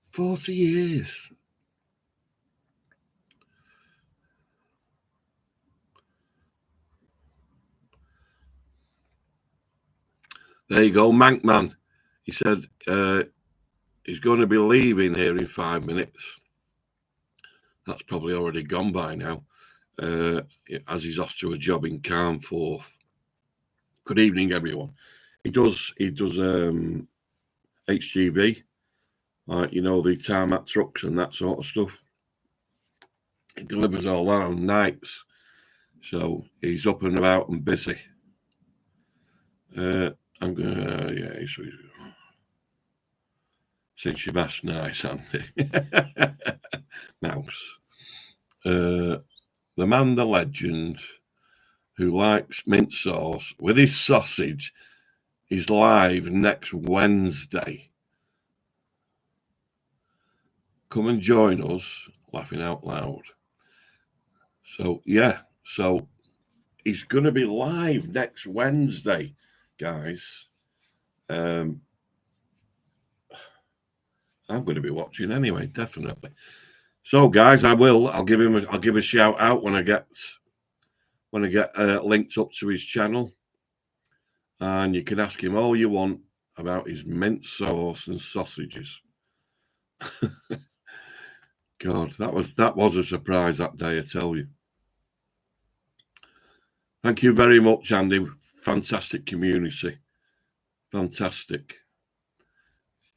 Speaker 1: 40 years. There you go, Mankman. He said he's going to be leaving here in 5 minutes. That's probably already gone by now. as he's off to a job in Carnforth. Good evening, everyone. He does HGV, like, you know, the tarmac trucks and that sort of stuff. He delivers all that on nights, so he's up and about and busy. I'm gonna, yeah, since you've asked, nice, Andy. Mouse. The man, the legend, who likes mint sauce with his sausage, is live next Wednesday. Come and join us, laughing out loud. So, yeah, so he's going to be live next Wednesday, guys. I'm going to be watching anyway, definitely. So, guys, I'll give a shout out when I get linked up to his channel, and you can ask him all you want about his mint sauce and sausages. God, that was a surprise that day, I tell you. Thank you very much, Andy. Fantastic community. Fantastic.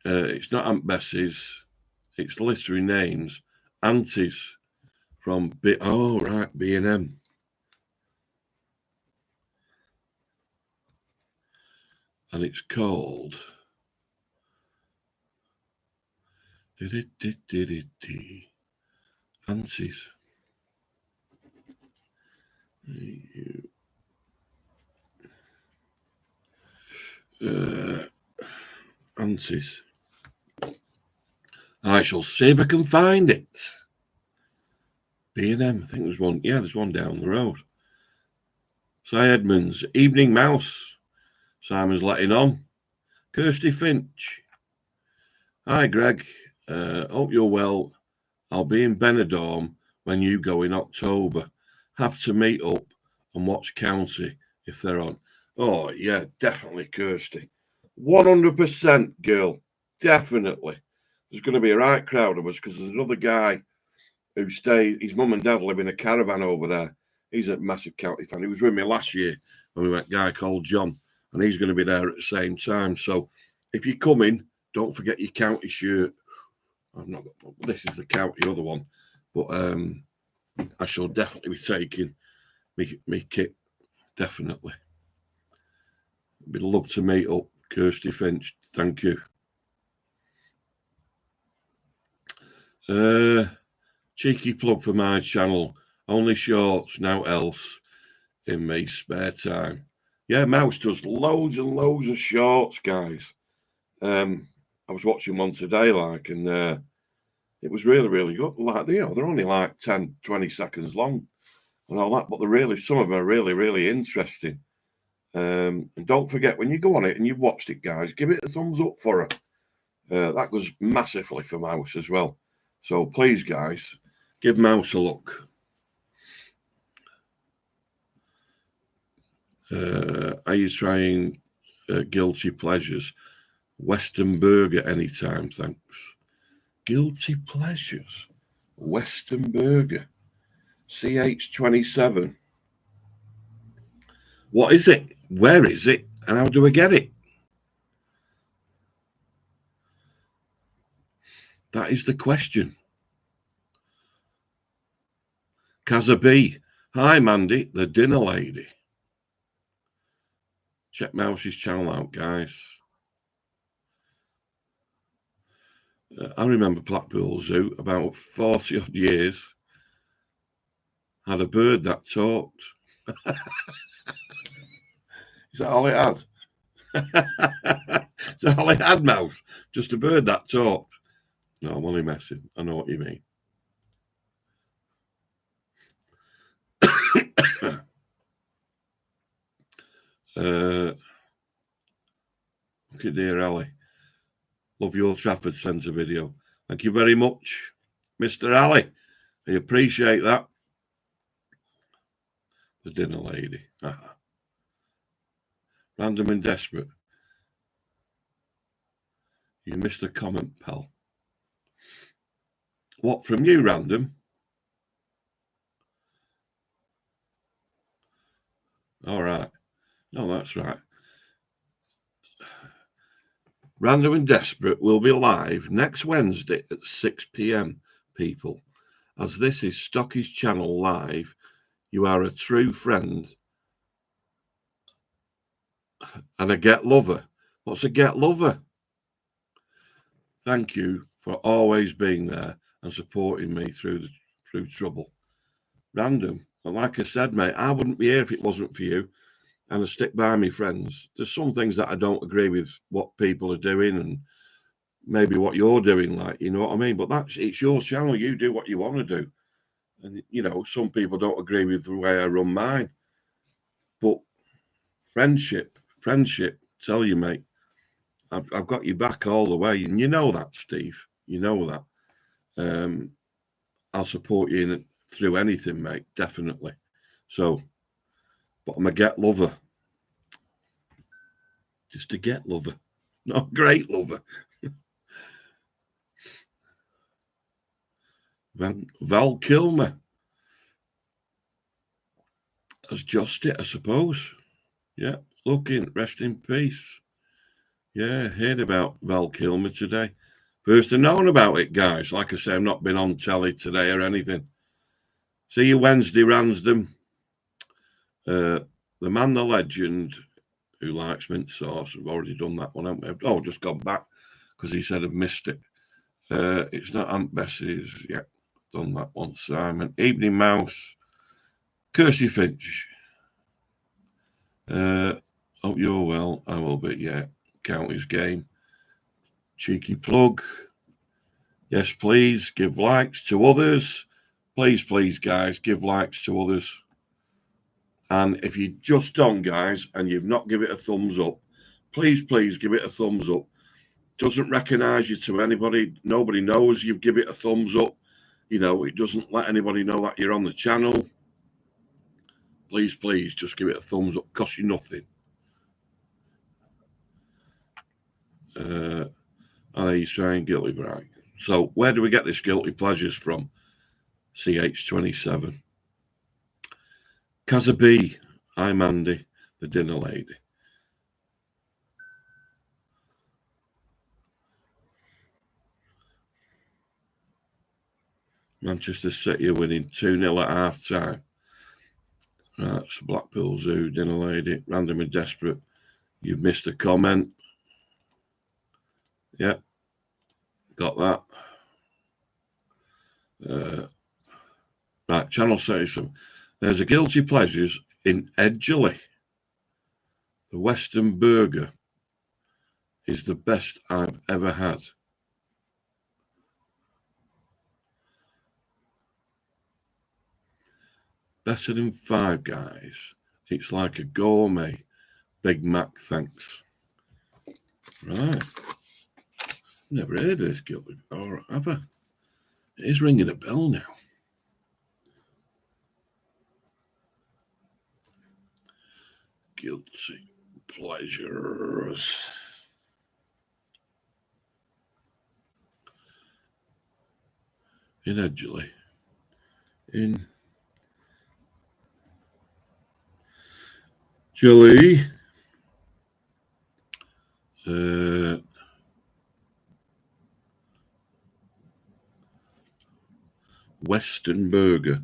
Speaker 1: It's not Aunt Bessie's. It's literary names. Aunties from B&M. And it's called Aunties. Aunties. I shall see if I can find it. B&M, I think there's one. Yeah, there's one down the road. Si Edmonds, evening mouse. Simon's letting on. Kirsty Finch. Hi, Greg. Hope you're well. I'll be in Benidorm when you go in October. Have to meet up and watch County if they're on. Oh, yeah, definitely, Kirsty. 100%, girl. Definitely. There's going to be a right crowd of us because there's another guy who stays. His mum and dad live in a caravan over there. He's a massive County fan. He was with me last year when we went, a guy called John, and he's going to be there at the same time. So if you come in, don't forget your County shirt. This is the County other one, but I shall definitely be taking me kit. Definitely. We'd love to meet up, Kirsty Finch. Thank you. Cheeky plug for my channel. Only shorts, now else in my spare time. Yeah, Mouse does loads and loads of shorts, guys. I was watching one today, and it was really, really good. Like, they're only like 10, 20 seconds long and all that, but some of them are really, really interesting. And don't forget, when you go on it and you've watched it, guys, give it a thumbs up for her. That goes massively for Mouse as well. So please, guys, give Mouse a look. Are you trying guilty pleasures? Western burger anytime, thanks. Guilty pleasures. Western burger. CH27. What is it? Where is it? And how do I get it? That is the question. Kaza B. Hi, Mandy, the dinner lady. Check Mouse's channel out, guys. I remember Blackpool Zoo about 40 odd years. Had a bird that talked. Is that all it had? Is that all it had, Mouse? Just a bird that talked? No, I'm only messing. I know what you mean. Look at dear Ali. Love your Trafford Centre video. Thank you very much, Mr. Ali. I appreciate that. The dinner lady. Random and desperate. You missed a comment, pal. What, from you, Random? All right. No, that's right. Random and Desperate will be live next Wednesday at 6 p.m, people. As this is Stocky's channel live, you are a true friend and a get lover. What's a get lover? Thank you for always being there and supporting me through trouble. Random. And like I said, mate, I wouldn't be here if it wasn't for you. And I stick by me friends. There's some things that I don't agree with what people are doing and maybe what you're doing, like, you know what I mean? But it's your channel. You do what you want to do. And, you know, some people don't agree with the way I run mine. But friendship, tell you, mate, I've got you back all the way. And you know that, Steve. You know that. I'll support you through anything, mate, definitely. So, but I'm a get lover. Just a get lover. Not a great lover. Val Kilmer has just it, I suppose. Yeah, looking, rest in peace. Yeah, heard about Val Kilmer today. First have known about it, guys. Like I say, I've not been on telly today or anything. See you Wednesday, Ransdom. The man, the legend, who likes mint sauce. We've already done that one, haven't we? Oh, just gone back because he said I've missed it. It's not Aunt Bessie's. Yeah, done that one. Simon. Evening Mouse. Kirsty Finch. Hope you're well. I will be, yeah. County's game. Cheeky plug. Yes, please give likes to others. Please, guys, give likes to others. And if you just don't, guys, and you've not given it a thumbs up, please give it a thumbs up. Doesn't recognise you to anybody. Nobody knows you've given it a thumbs up. You know, it doesn't let anybody know that you're on the channel. Please, just give it a thumbs up. Cost you nothing. Are you saying guilty brag? So where do we get this guilty pleasures from? CH27. Casa B. I'm Andy, the dinner lady. Manchester City are winning 2-0 at half time. Right, so Blackpool Zoo, dinner lady, random and desperate. You've missed a comment. Yeah, got that. Right, Channel 77. There's a guilty pleasures in Edgeley. The Western Burger is the best I've ever had. Better than Five Guys. It's like a gourmet. Big Mac, thanks. Right. Never heard of this guilty. Or have I? It is ringing a bell now. Guilty pleasures. In Edgeley. In Jelly. Western Burger.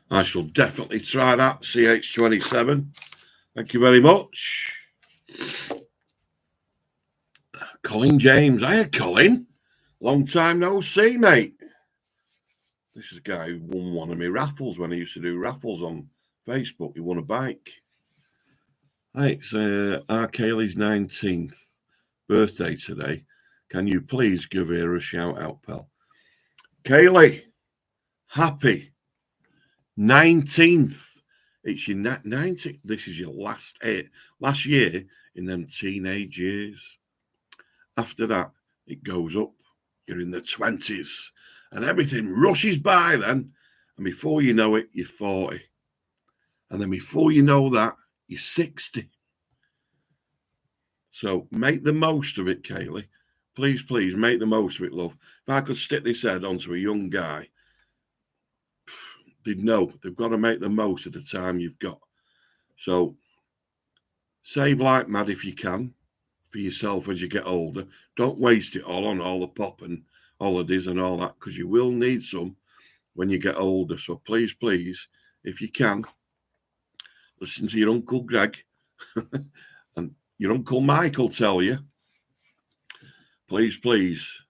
Speaker 1: I shall definitely try that, CH27. Thank you very much. Colin James. Hiya, Colin. Long time no see, mate. This is a guy who won one of my raffles when I used to do raffles on Facebook. He won a bike. Hey, it's our Kaylee's 19th birthday today. Can you please give her a shout out, pal? Kaylee, happy 19th. It's your 19th. This is your last year in them teenage years. After that, it goes up. You're in the 20s and everything rushes by then. And before you know it, you're 40. And then before you know that, you're 60. So make the most of it, Kaylee. please, please make the most of it, love. If I could stick this head onto a young guy, they'd know they've got to make the most of the time you've got. So save like mad if you can for yourself as you get older. Don't waste it all on all the pop and holidays and all that, because you will need some when you get older. So please, please, if you can, listen to your Uncle Greg and your Uncle Michael tell you, please, please,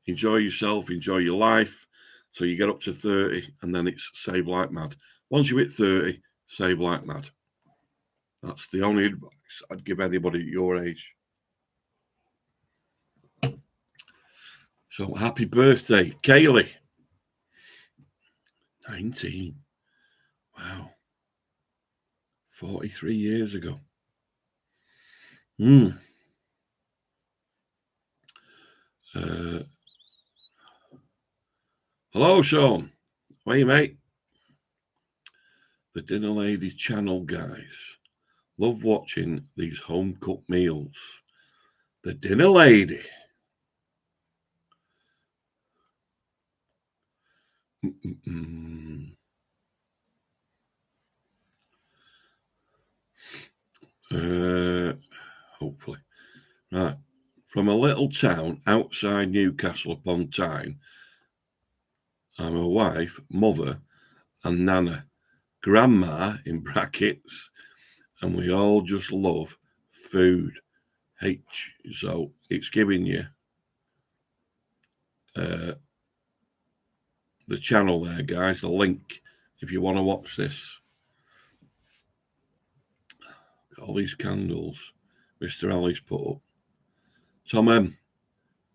Speaker 1: enjoy yourself, enjoy your life till you get up to 30, and then it's save like mad. Once you hit 30, save like mad. That's the only advice I'd give anybody at your age. So happy birthday, Kaylee. 19. Wow. 43 years ago. Hello, Sean. How are you, mate? The Dinner Lady channel, guys. Love watching these home-cooked meals. The Dinner Lady. Hopefully. Right. From a little town outside Newcastle upon Tyne, I'm a wife, mother, and nana, grandma in brackets, and we all just love food. So it's giving you the channel there, guys, the link if you want to watch this. All these candles Mr. Ali's put up. Tom M,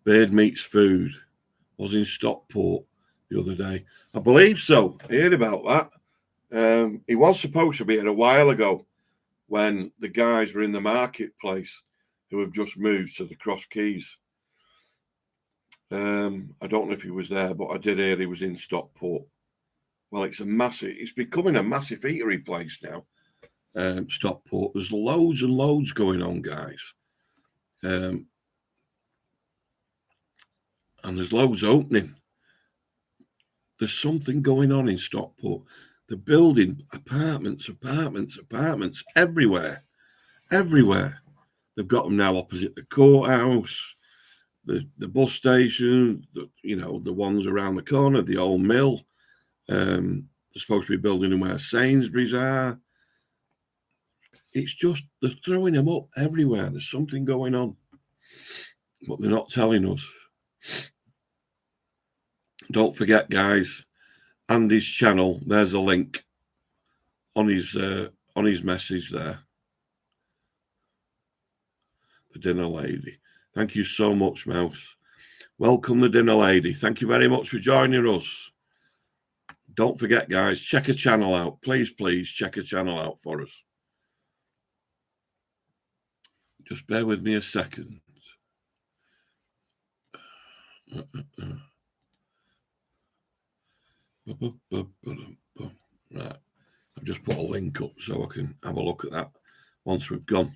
Speaker 1: Beard Meats Food, was in Stockport the other day. I believe so. I heard about that. He was supposed to be here a while ago when the guys were in the marketplace who have just moved to the Cross Keys. I don't know if he was there, but I did hear he was in Stockport. Well, it's becoming a massive eatery place now. Stockport. There's loads and loads going on, guys. And there's loads opening. There's something going on in Stockport. They're building apartments everywhere. They've got them now opposite the courthouse, the bus station, the ones around the corner, the old mill. They're supposed to be building them where Sainsbury's are. It's just, they're throwing them up everywhere. There's something going on, but they're not telling us. Don't forget, guys, Andy's channel, there's a link on his message there. The Dinner Lady. Thank you so much, Mouse. Welcome, the Dinner Lady. Thank you very much for joining us. Don't forget, guys, check a channel out. Please, please check a channel out for us. Just bear with me a second. Right. I've just put a link up so I can have a look at that once we've gone.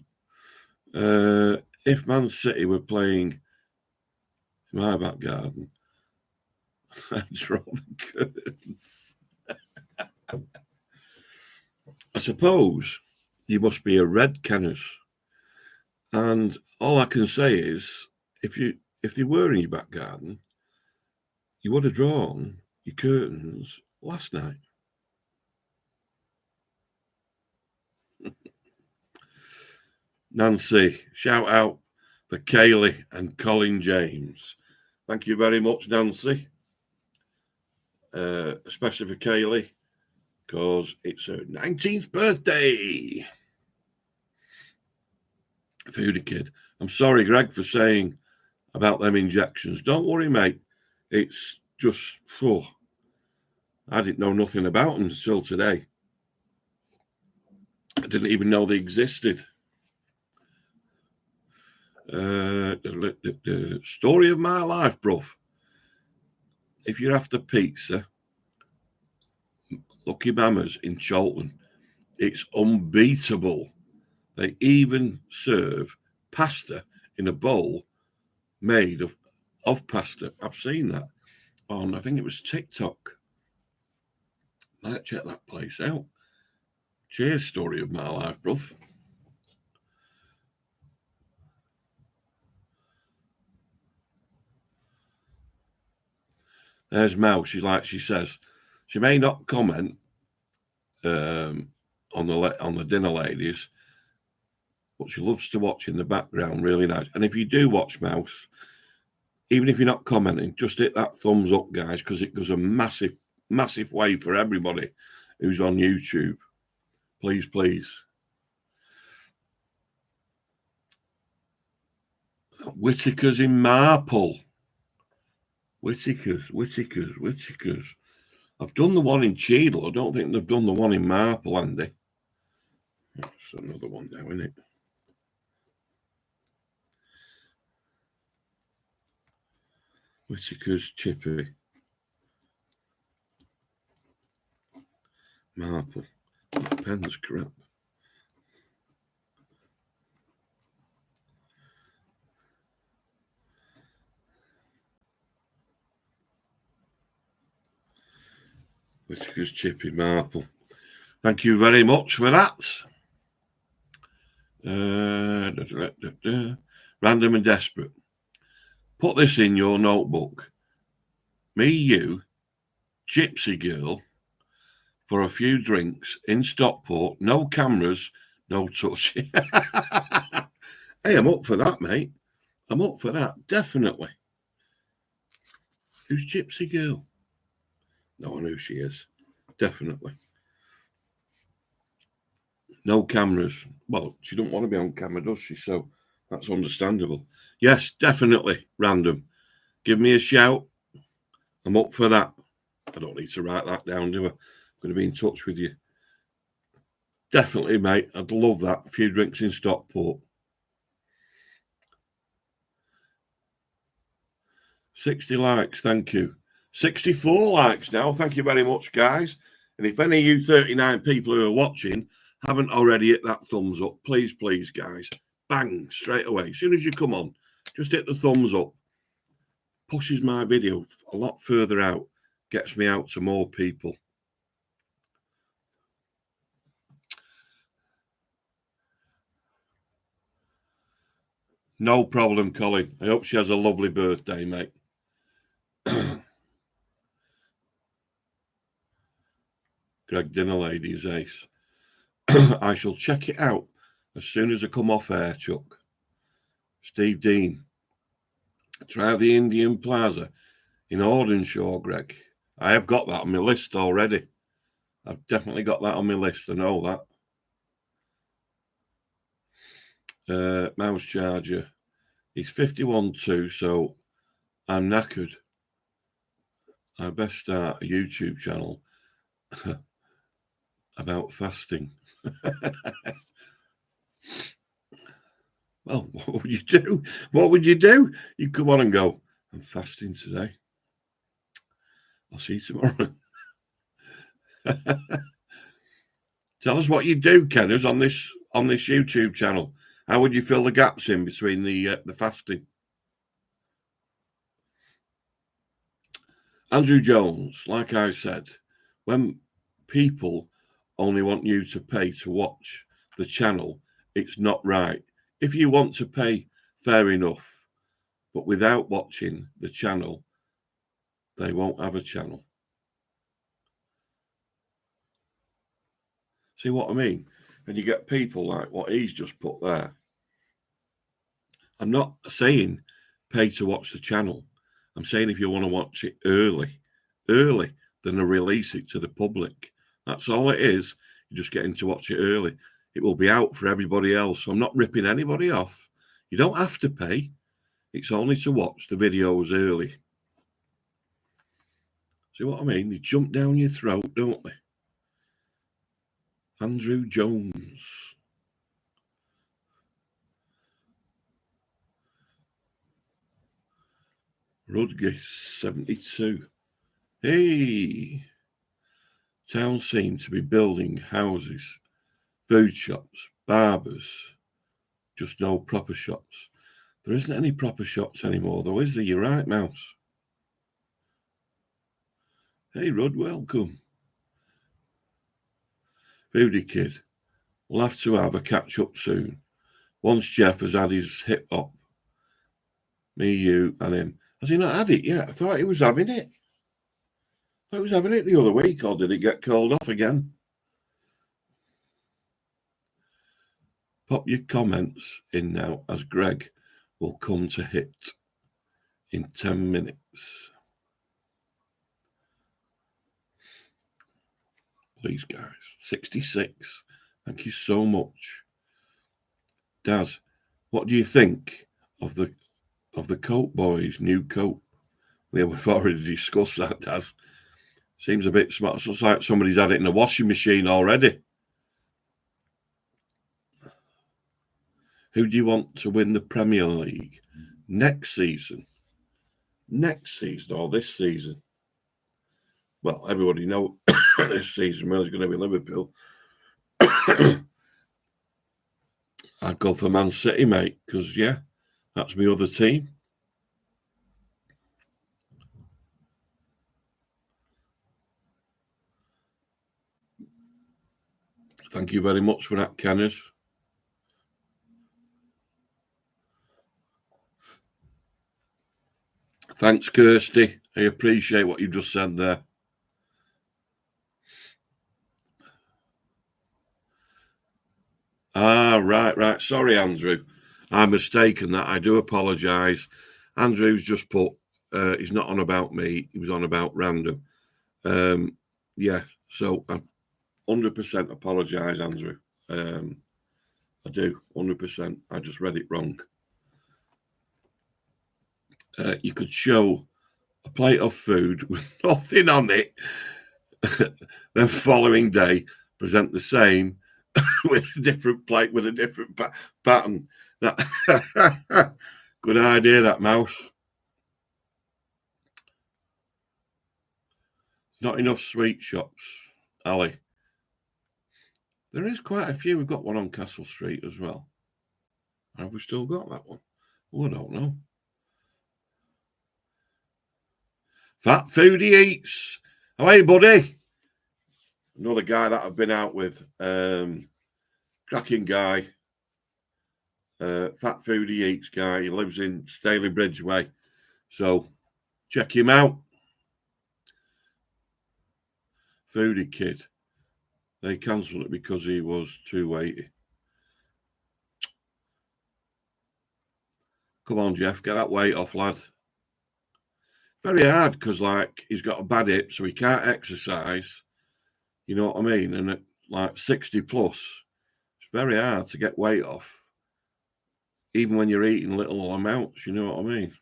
Speaker 1: If Man City were playing in my back garden, I'd draw the curtains. I suppose you must be a red Kenneth. And all I can say is, if they were in your back garden, you would have drawn your curtains last night. Nancy, shout out for Kaylee and Colin James. Thank you very much, Nancy. Especially for Kaylee, because it's her 19th birthday. Foodie kid. I'm sorry, Greg, for saying about them injections. Don't worry, mate. It's just, I didn't know nothing about them until today. I didn't even know they existed. The story of my life, bruv. If you're after pizza, Lucky Mamas in Cholton, it's unbeatable. They even serve pasta in a bowl made of of pasta. I've seen that on, I think it was TikTok. Might check that place out. Cheers, story of my life, bruv. There's Mel. She says, she may not comment on the dinner ladies, but she loves to watch in the background. Really nice. And if you do watch Mouse, even if you're not commenting, just hit that thumbs up, guys, because it goes a massive, massive way for everybody who's on YouTube. Please, please. Whittaker's in Marple. Whittaker's. I've done the one in Cheadle. I don't think they've done the one in Marple, Andy. That's another one now, isn't it? Whittaker's Chippy. Marple. The pen's crap. Whittaker's Chippy, Marple. Thank you very much for that. Random and desperate. Put this in your notebook. Me, you, Gypsy Girl, for a few drinks in Stockport. No cameras, no touch. Hey, I'm up for that, mate. I'm up for that, definitely. Who's Gypsy Girl? No one who she is. Definitely. No cameras. Well, she don't want to be on camera, does she? So that's understandable. Yes, definitely. Random. Give me a shout. I'm up for that. I don't need to write that down, do I? I'm going to be in touch with you. Definitely, mate. I'd love that. A few drinks in Stockport. 60 likes. Thank you. 64 likes now. Thank you very much, guys. And if any of you 39 people who are watching haven't already hit that thumbs up, please, please, guys, bang, straight away. As soon as you come on, just hit the thumbs up. Pushes my video a lot further out, gets me out to more people. No problem, Colin. I hope she has a lovely birthday, mate. Greg Dinner Lady is ace. I shall check it out as soon as I come off air, Chuck. Steve Dean. Try the Indian Plaza in Audenshaw, Greg. I have got that on my list already. I've definitely got that on my list. I know that. Mouse Charger. He's 51-2, so I'm knackered. I best start a YouTube channel about fasting. Well, what would you do? What would you do? You come on and go, I'm fasting today. I'll see you tomorrow. Tell us what you do, Kenners, on this YouTube channel. How would you fill the gaps in between the fasting? Andrew Jones, like I said, when people only want you to pay to watch the channel, it's not right. If you want to pay, fair enough. But without watching the channel, they won't have a channel. See what I mean? And you get people like what he's just put there. I'm not saying pay to watch the channel. I'm saying if you want to watch it early, then I release it to the public. That's all it is. You're just getting to watch it early. It will be out for everybody else. So I'm not ripping anybody off. You don't have to pay. It's only to watch the videos early. See what I mean? They jump down your throat, don't they? Andrew Jones. Rudgis, 72. Hey! Town seem to be building houses, food shops, barbers, just no proper shops. There isn't any proper shots anymore, though, is there? You're right, Mouse. Hey, Rud, welcome. Foodie Kid, we'll have to have a catch-up soon. Once Jeff has had his hip-hop. Me, you, and him. Has he not had it yet? I thought he was having it. I thought he was having it the other week, or did it get called off again? Pop your comments in now, as Greg will come to hit in 10 minutes. Please, guys. 66. Thank you so much. Daz, what do you think of the Coat Boys' new coat? Yeah, we've already discussed that, Daz. Seems a bit smart. Looks like somebody's had it in a washing machine already. Who do you want to win the Premier League next season? Next season or this season? Well, everybody knows this season where it's going to be Liverpool. I'd go for Man City, mate, because, yeah, that's my other team. Thank you very much for that, Kenneth. Thanks, Kirsty. I appreciate what you just said there. Right. Sorry, Andrew. I'm mistaken that. I do apologise. Andrew's just put, he's not on about me. He was on about random. Yeah, so I 100% apologise, Andrew. I do, 100%. I just read it wrong. You could show a plate of food with nothing on it, then following day present the same with a different plate with a different pattern. That good idea, that, Mouse. Not enough sweet shops, Ali. There is quite a few. We've got one on Castle Street as well. Have we still got that one? Oh, I don't know. Fat Foodie Eats. How are you, buddy? Another guy that I've been out with. Cracking guy. Fat Foodie Eats guy. He lives in Staley Bridge Way. So check him out. Foodie Kid. They cancelled it because he was too weighty. Come on, Jeff, get that weight off, lad. Very hard because, like, he's got a bad hip, so he can't exercise. You know what I mean? And at like 60 plus, it's very hard to get weight off, even when you're eating little amounts. You know what I mean?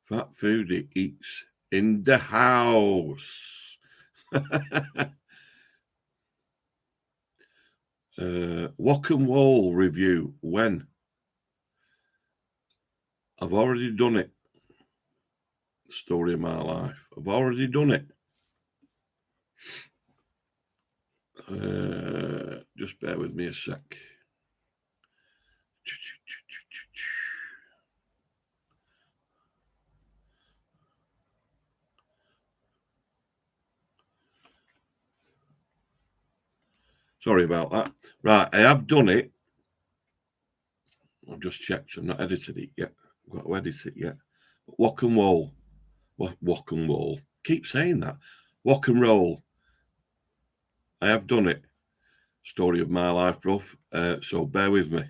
Speaker 1: Fat Foodie Eats in the house. Walk and Wall review when? I've already done it. The story of my life. I've already done it. Just bear with me a sec. Sorry about that. Right, I have done it. I've just checked. I've not edited it yet. I've got to edit it yet. Walk and Wall. Walk and Wall. Keep saying that. Walk and Roll. I have done it. Story of my life, bruv. So bear with me.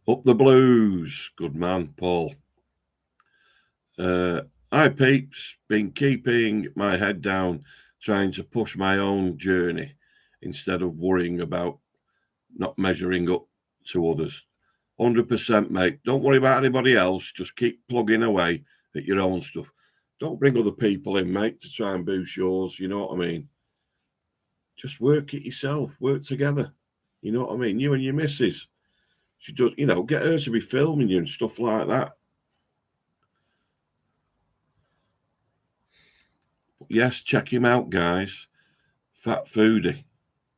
Speaker 1: Up the Blues. Good man, Paul. Hi, peeps. Been keeping my head down, trying to push my own journey instead of worrying about not measuring up to others. 100%, mate. Don't worry about anybody else. Just keep plugging away at your own stuff. Don't bring other people in, mate, to try and boost yours. You know what I mean? Just work it yourself. Work together. You know what I mean? You and your missus. She does, you know, get her to be filming you and stuff like that. But yes, check him out, guys. Fat Foodie.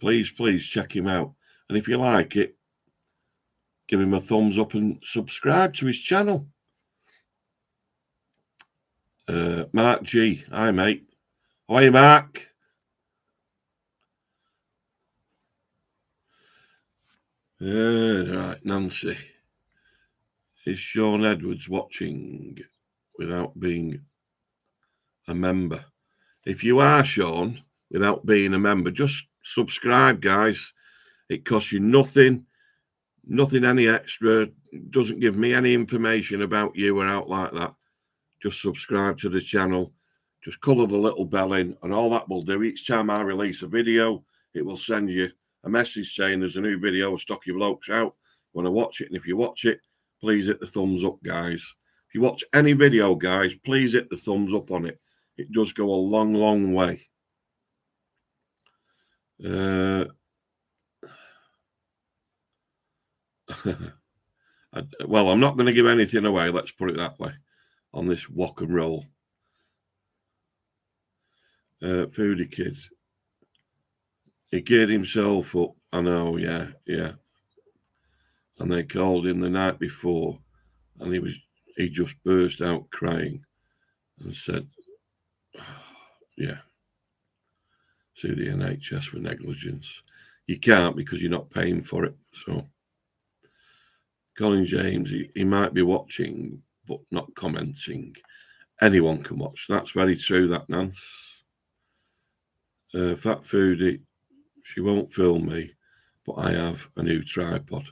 Speaker 1: Please check him out. And if you like it, give him a thumbs up and subscribe to his channel. Mark G. Hi, mate. How are you, Mark? Right, Nancy. Is Sean Edwards watching without being a member? If you are, Sean, without being a member, just subscribe, guys. It costs you nothing any extra. Doesn't give me any information about you or out like that. Just subscribe to the channel. Just colour the little bell in, and all that will do, each time I release a video, it will send you a message saying there's a new video of Stocky Blokes out. You want to watch it, and if you watch it, please hit the thumbs up, guys. If you watch any video, guys, please hit the thumbs up on it. It does go a long, long way. Well, I'm not going to give anything away, let's put it that way, on this walk and roll. Foodie Kid. He geared himself up. I know, yeah. And they called him the night before, and he just burst out crying and said, yeah, sue the NHS for negligence. You can't, because you're not paying for it. So Colin James, he might be watching, but not commenting. Anyone can watch. That's very true, that, Nance. Fat Foodie, she won't film me, but I have a new tripod.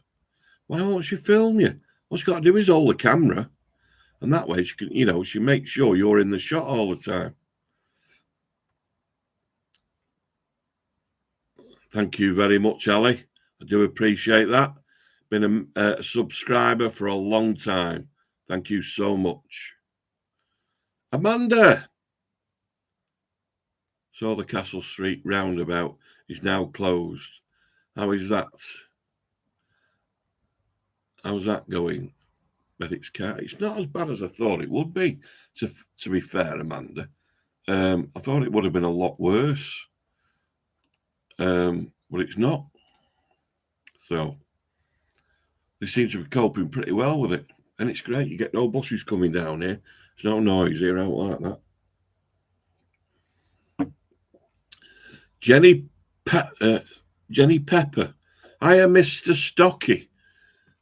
Speaker 1: Why won't she film you? All she's got to do is hold the camera, and that way she can, she makes sure you're in the shot all the time. Thank you very much, Ali. I do appreciate that. Been a subscriber for a long time. Thank you so much. Amanda. So the Castle Street roundabout is now closed. How is that? How's that going? But it's not as bad as I thought it would be, to be fair, Amanda. I thought it would have been a lot worse. But it's not. So they seem to be coping pretty well with it. And it's great. You get no buses coming down here. There's no noise here out like that. Jenny Pepper. Hiya, Mr. Stocky.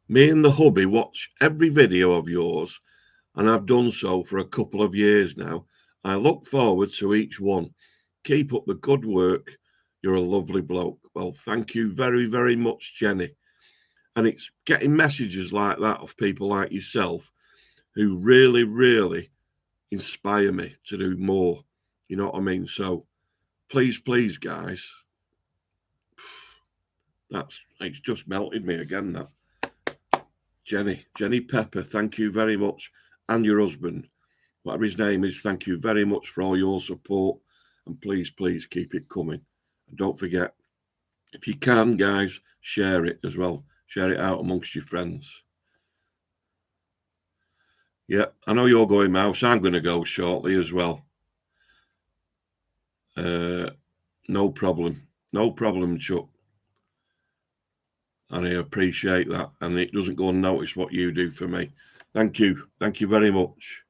Speaker 1: Me and the hubby watch every video of yours, and I've done so for a couple of years now. I look forward to each one. Keep up the good work. You're a lovely bloke. Well, thank you very, very much, Jenny. And it's getting messages like that of people like yourself who really, really inspire me to do more. You know what I mean? So please, guys. It's just melted me again, that. Jenny Pepper, thank you very much. And your husband, whatever his name is, thank you very much for all your support. And please, keep it coming. And don't forget, if you can, guys, share it as well. Share it out amongst your friends. Yeah, I know you're going, Mouse. I'm going to go shortly as well. No problem. No problem, Chuck. And I appreciate that. And it doesn't go unnoticed what you do for me. Thank you. Thank you very much.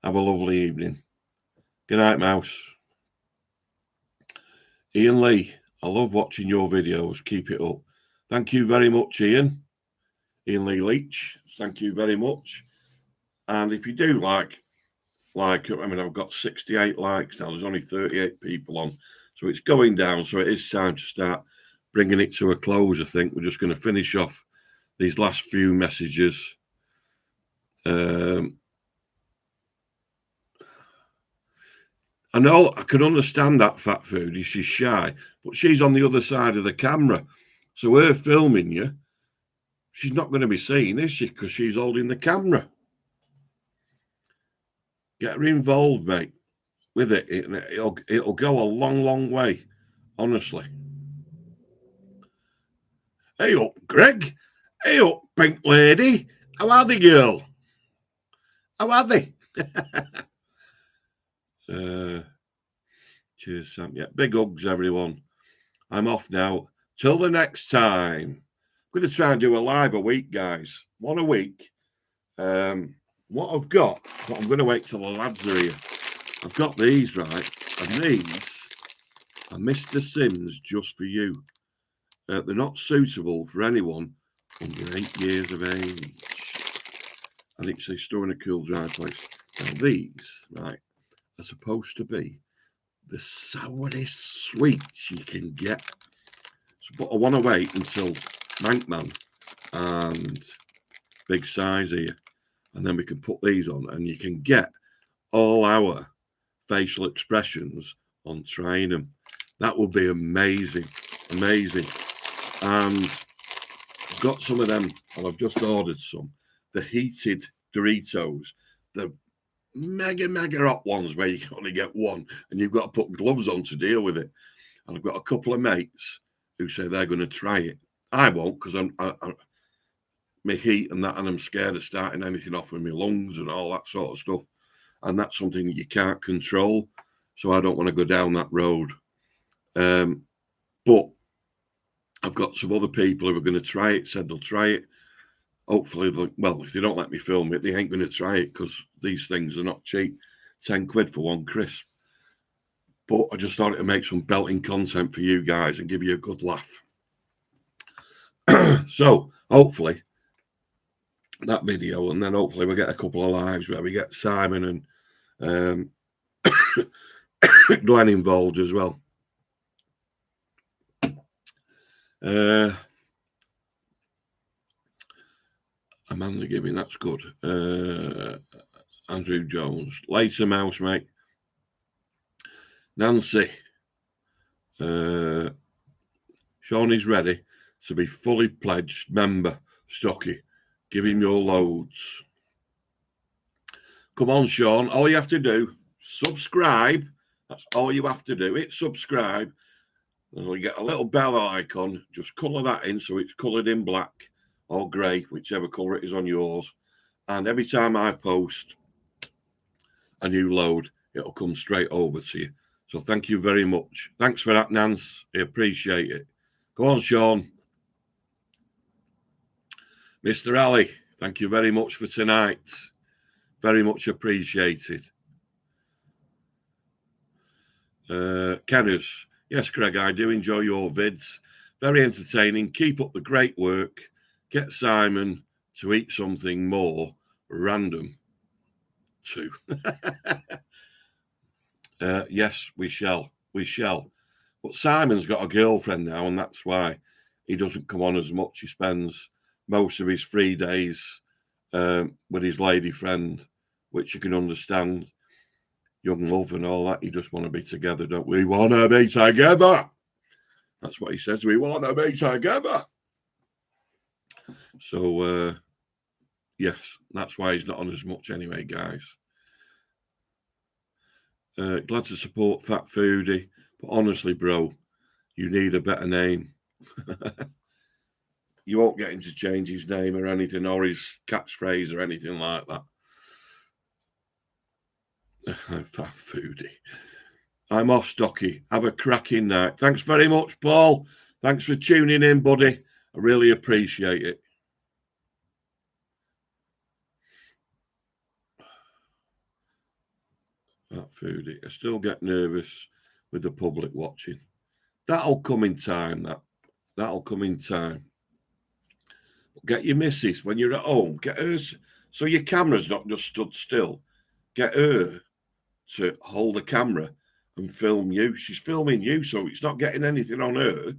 Speaker 1: Have a lovely evening. Good night, Mouse. Ian Lee, I love watching your videos. Keep it up. Thank you very much, Ian. Ian Lee Leach, thank you very much. And if you do like, I've got 68 likes now. There's only 38 people on. So it's going down. So it is time to start bringing it to a close, I think. We're just going to finish off these last few messages. I know I can understand that, Fat Foodie. She's shy, but she's on the other side of the camera. So her filming you, she's not going to be seen, is she? Because she's holding the camera. Get her involved, mate, with it. It'll go a long, long way, honestly. Hey up, Greg. Hey up, Pink Lady. How are they, girl? How are they? Cheers, Sam. Yeah, big hugs, everyone. I'm off now. Till the next time. I'm going to try and do a live a week, guys. One a week. What I've got, but I'm going to wait till the lads are here. I've got these, right? And these are Mr. Sims just for you. They're not suitable for anyone under 8 years of age. And it's a store in a cool, dry place. Now these, right, are supposed to be the sourest sweets you can get. So, but I want to wait until Mankman and Big Size here, and then we can put these on, and you can get all our facial expressions on trying them. That would be amazing, amazing. And I've got some of them, and I've just ordered some. The heated Doritos, the mega hot ones where you can only get one, and you've got to put gloves on to deal with it. And I've got a couple of mates who say they're going to try it. I won't, because I'm my heat and that, and I'm scared of starting anything off with my lungs and all that sort of stuff. And that's something that you can't control. So I don't want to go down that road. But I've got some other people who are going to try it, said they'll try it. Hopefully, well, if they don't let me film it, they ain't going to try it, because these things are not cheap. 10 quid for one crisp. But I just thought it'd make some belting content for you guys and give you a good laugh. So hopefully that video, and then hopefully we'll get a couple of lives where we get Simon and Glenn involved as well. Amanda Gibbing, that's good. Andrew Jones. Later, Mouse, mate. Nancy. Sean is ready to be fully pledged member, Stocky. Give him your loads. Come on, Sean. All you have to do, subscribe. That's all you have to do. Hit subscribe. And you get a little bell icon. Just colour that in so it's coloured in black or grey, whichever colour it is on yours. And every time I post a new load, it'll come straight over to you. So thank you very much. Thanks for that, Nance. I appreciate it. Go on, Sean. Mr. Ali, thank you very much for tonight. Very much appreciated. Kenneth, yes, Craig, I do enjoy your vids. Very entertaining. Keep up the great work. Get Simon to eat something more random too. Yes, we shall. We shall. But Simon's got a girlfriend now, and that's why he doesn't come on as much. He spends most of his free days with his lady friend, which you can understand. Young love and all that. You just want to be together, don't we? We want to be together. That's what he says. We want to be together. So, yes, that's why he's not on as much anyway, guys. Glad to support Fat Foodie. But honestly, bro, you need a better name. You won't get him to change his name or anything, or his catchphrase or anything like that. Fat Foodie. I'm off, Stocky. Have a cracking night. Thanks very much, Paul. Thanks for tuning in, buddy. I really appreciate it. Fat Foodie. I still get nervous with the public watching. That'll come in time, that'll come in time. Get your missus when you're at home. Get her so your camera's not just stood still. Get her to hold the camera and film you. She's filming you, so it's not getting anything on her,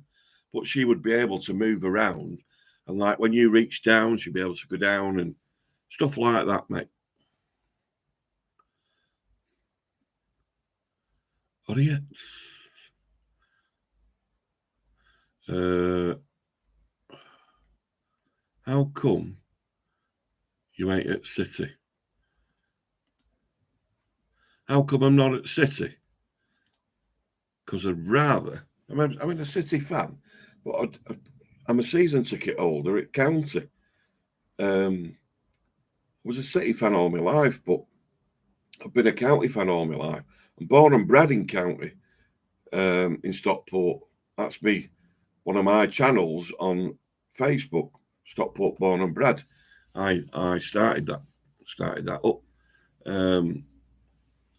Speaker 1: but she would be able to move around. And like when you reach down, she'd be able to go down and stuff like that, mate. Idiots. How come you ain't at City? How come I'm not at City? Because I'd rather. I'm a City fan, but I'm a season ticket holder at County. I was a City fan all my life, but I've been a County fan all my life. I'm born and bred in County, in Stockport That's me, one of my channels on Facebook, Stockport Born and Bred. I started that up. And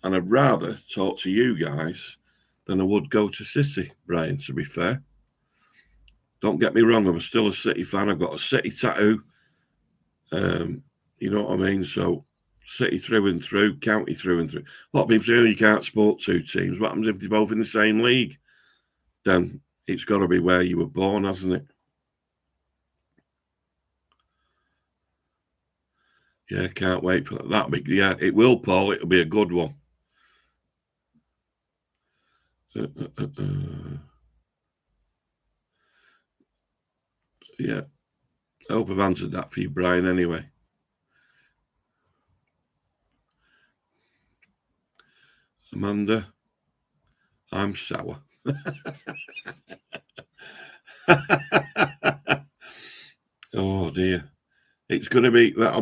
Speaker 1: I'd rather talk to you guys than I would go to City, Brian, to be fair. Don't get me wrong, I'm still a City fan. I've got a City tattoo. You know what I mean? So City through and through, county through and through. A lot of people say, oh, you can't support two teams. What happens if they're both in the same league? Then it's got to be where you were born, hasn't it? Yeah, can't wait for that. Yeah, it will, Paul. It'll be a good one. Yeah. I hope I've answered that for you, Brian, anyway. Amanda, I'm sour. Oh dear. It's going to be, that'll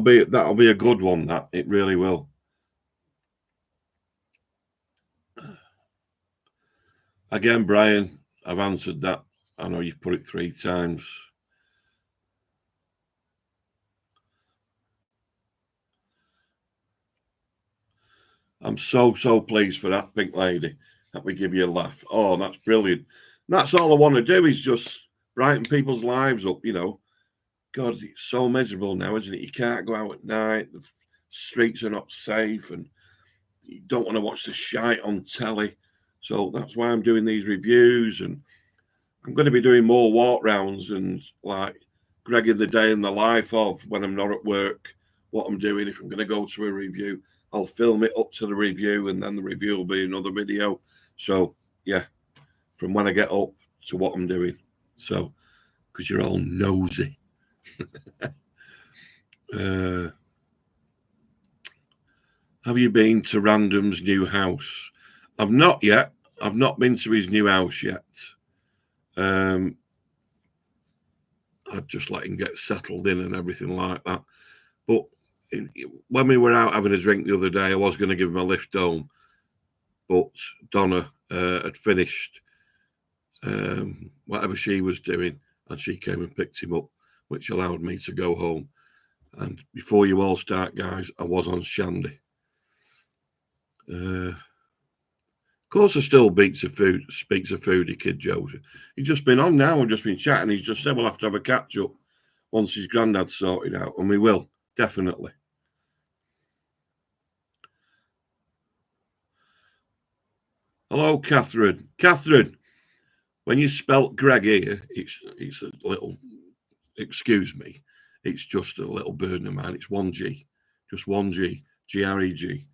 Speaker 1: be a good one, that. It really will. Again, Brian, I've answered that. I know you've put it 3 times. I'm so pleased for that, Pink Lady, that we give you a laugh. Oh, that's brilliant. That's all I want to do is just brighten people's lives up, you know. God, it's so miserable now, isn't it? You can't go out at night. The streets are not safe and you don't want to watch the shite on telly. So that's why I'm doing these reviews, and I'm going to be doing more walk rounds and like Greg in the day in the life of when I'm not at work, what I'm doing. If I'm going to go to a review, I'll film it up to the review, and then the review will be another video. So yeah, from when I get up to what I'm doing. So because you're all nosy. Have you been to Random's new house? I've not yet. I've not been to his new house yet. I'd just let him get settled in and everything like that. But when we were out having a drink the other day, I was going to give him a lift home, but Donna had finished whatever she was doing, and she came and picked him up, which allowed me to go home. And before you all start, guys, I was on Shandy. Of course, I still speaks a foodie kid, Josie. He's just been on now and just been chatting. He's just said we'll have to have a catch up once his granddad's sorted out, and we will, definitely. Hello, Catherine. Catherine, when you spelt Greg here, it's a little, excuse me, it's just a little burden of mine. It's 1 G, just 1 G, G-R-E-G.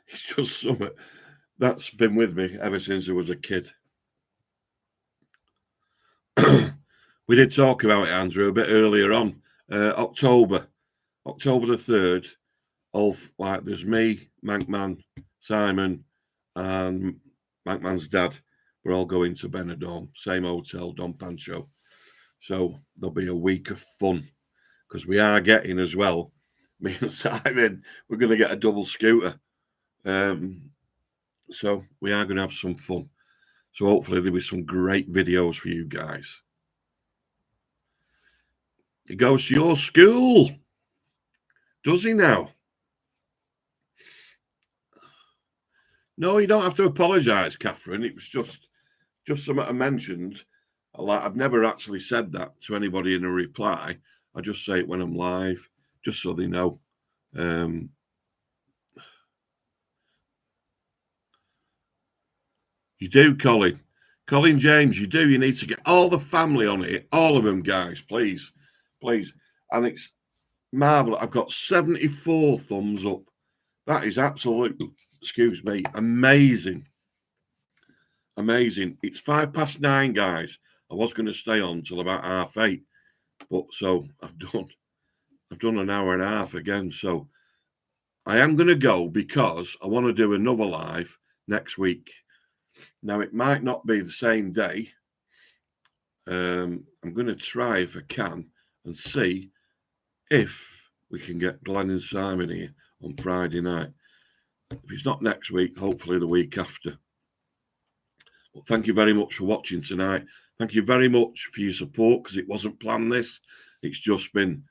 Speaker 1: It's just something that's been with me ever since I was a kid. We did talk about it, Andrew, a bit earlier on. October the 3rd, like there's me, Mankman, Simon, and Mankman's dad. We're all going to Benidorm, same hotel, Don Pancho. So there'll be a week of fun because we are getting as well. Me and Simon, we're going to get a double scooter. So we are going to have some fun. So hopefully there'll be some great videos for you guys. He goes to your school. Does he now? No, you don't have to apologise, Catherine. It was just something I mentioned. Like I've never actually said that to anybody in a reply. I just say it when I'm live, just so they know. You do, Colin. Colin James, you do. You need to get all the family on it. All of them, guys, please. Please. And it's marvellous. I've got 74 thumbs up. That is absolutely, excuse me, amazing. Amazing. It's 9:05, guys. I was going to stay on till about 8:30, but so I've done an hour and a half again. So I am going to go because I want to do another live next week. Now it might not be the same day. I'm going to try if I can and see if we can get Glenn and Simon here on Friday night. If it's not next week, hopefully the week after. Well, thank you very much for watching tonight. Thank you very much for your support, because it wasn't planned this. It's just been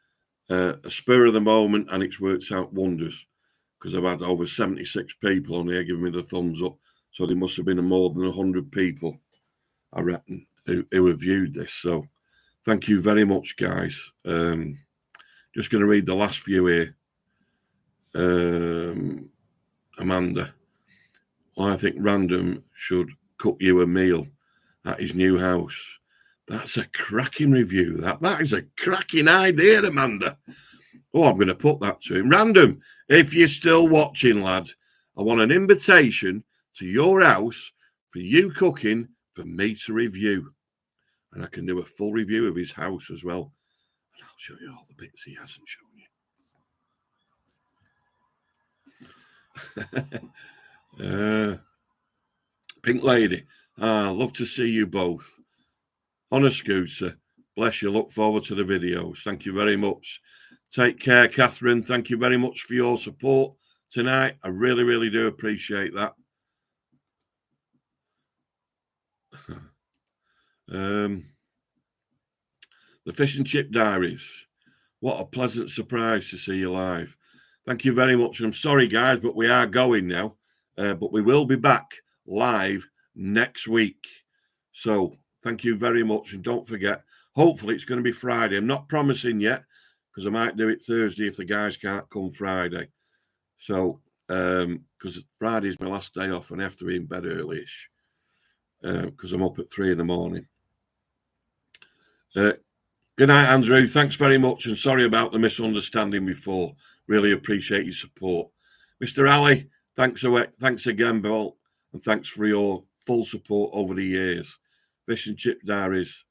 Speaker 1: a spur of the moment, and it's worked out wonders, because I've had over 76 people on here giving me the thumbs up. So there must have been more than 100 people, I reckon, who have viewed this. So thank you very much, guys. Just going to read the last few here. Amanda, I think Random should cook you a meal at his new house. That's a cracking review. That is a cracking idea, Amanda. Oh, I'm going to put that to him. Random, if you're still watching, lad, I want an invitation to your house for you cooking for me to review. And I can do a full review of his house as well. And I'll show you all the bits he hasn't shown you. Pink Lady, love to see you both. On a scooter. Bless you. Look forward to the videos. Thank you very much. Take care, Catherine. Thank you very much for your support tonight. I really, really do appreciate that. The Fish and Chip Diaries. What a pleasant surprise to see you live. Thank you very much. I'm sorry, guys, but we are going now. But we will be back live next week. So thank you very much. And don't forget, hopefully it's going to be Friday. I'm not promising yet, because I might do it Thursday if the guys can't come Friday. So, because Friday's my last day off and I have to be in bed early-ish, because I'm up at 3 in the morning. Good night, Andrew. Thanks very much, and sorry about the misunderstanding before. Really appreciate your support. Mr. Ali, thanks again, Bill, and thanks for your full support over the years. Fish and Chip Diaries.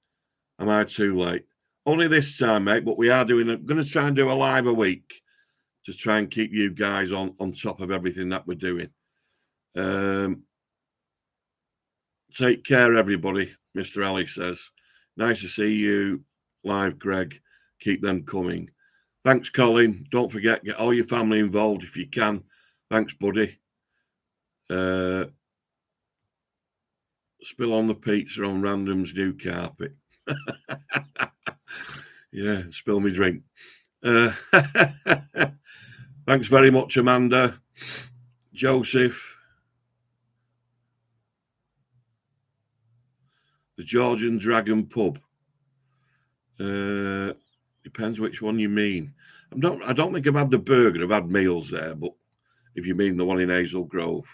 Speaker 1: Am I too late? Only this time, mate, but we are going to try and do a live a week to try and keep you guys on top of everything that we're doing. Take care, everybody, Mr. Ali says. Nice to see you live, Greg. Keep them coming. Thanks, Colin. Don't forget, get all your family involved if you can. Thanks, buddy. Spill on the pizza on Random's new carpet. Yeah, spill me drink. Thanks very much, Amanda. Joseph. The Georgian Dragon Pub. Depends which one you mean. I don't think I've had the burger. I've had meals there, but if you mean the one in Hazel Grove.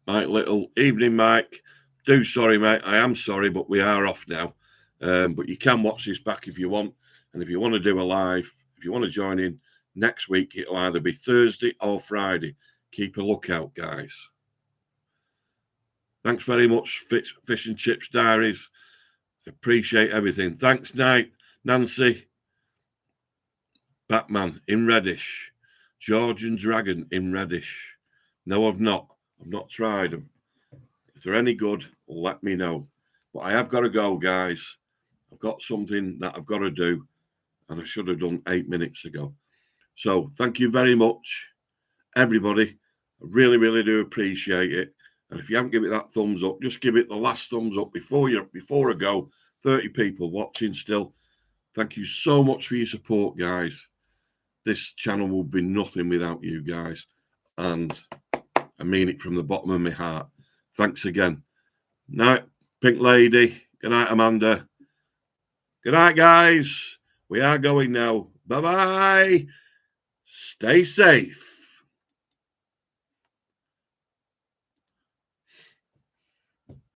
Speaker 1: Mike Little, evening, Mike. Sorry, mate. I am sorry, but we are off now. But you can watch this back if you want. And if you want to do a live, if you want to join in next week, it'll either be Thursday or Friday. Keep a lookout, guys. Thanks very much, Fish and Chips Diaries. Appreciate everything. Thanks, Night, Nancy. Batman in Reddish. Georgian Dragon in Reddish. No, I've not. I've not tried them. If they're any good, let me know. But I have got to go, guys. I've got something that I've got to do, and I should have done 8 minutes ago. So thank you very much, everybody. I really, really do appreciate it. And if you haven't given it that thumbs up, just give it the last thumbs up before I go. 30 people watching still. Thank you so much for your support, guys. This channel will be nothing without you guys. And I mean it from the bottom of my heart. Thanks again. Night, Pink Lady. Good night, Amanda. Good night, guys. We are going now. Bye-bye. Stay safe.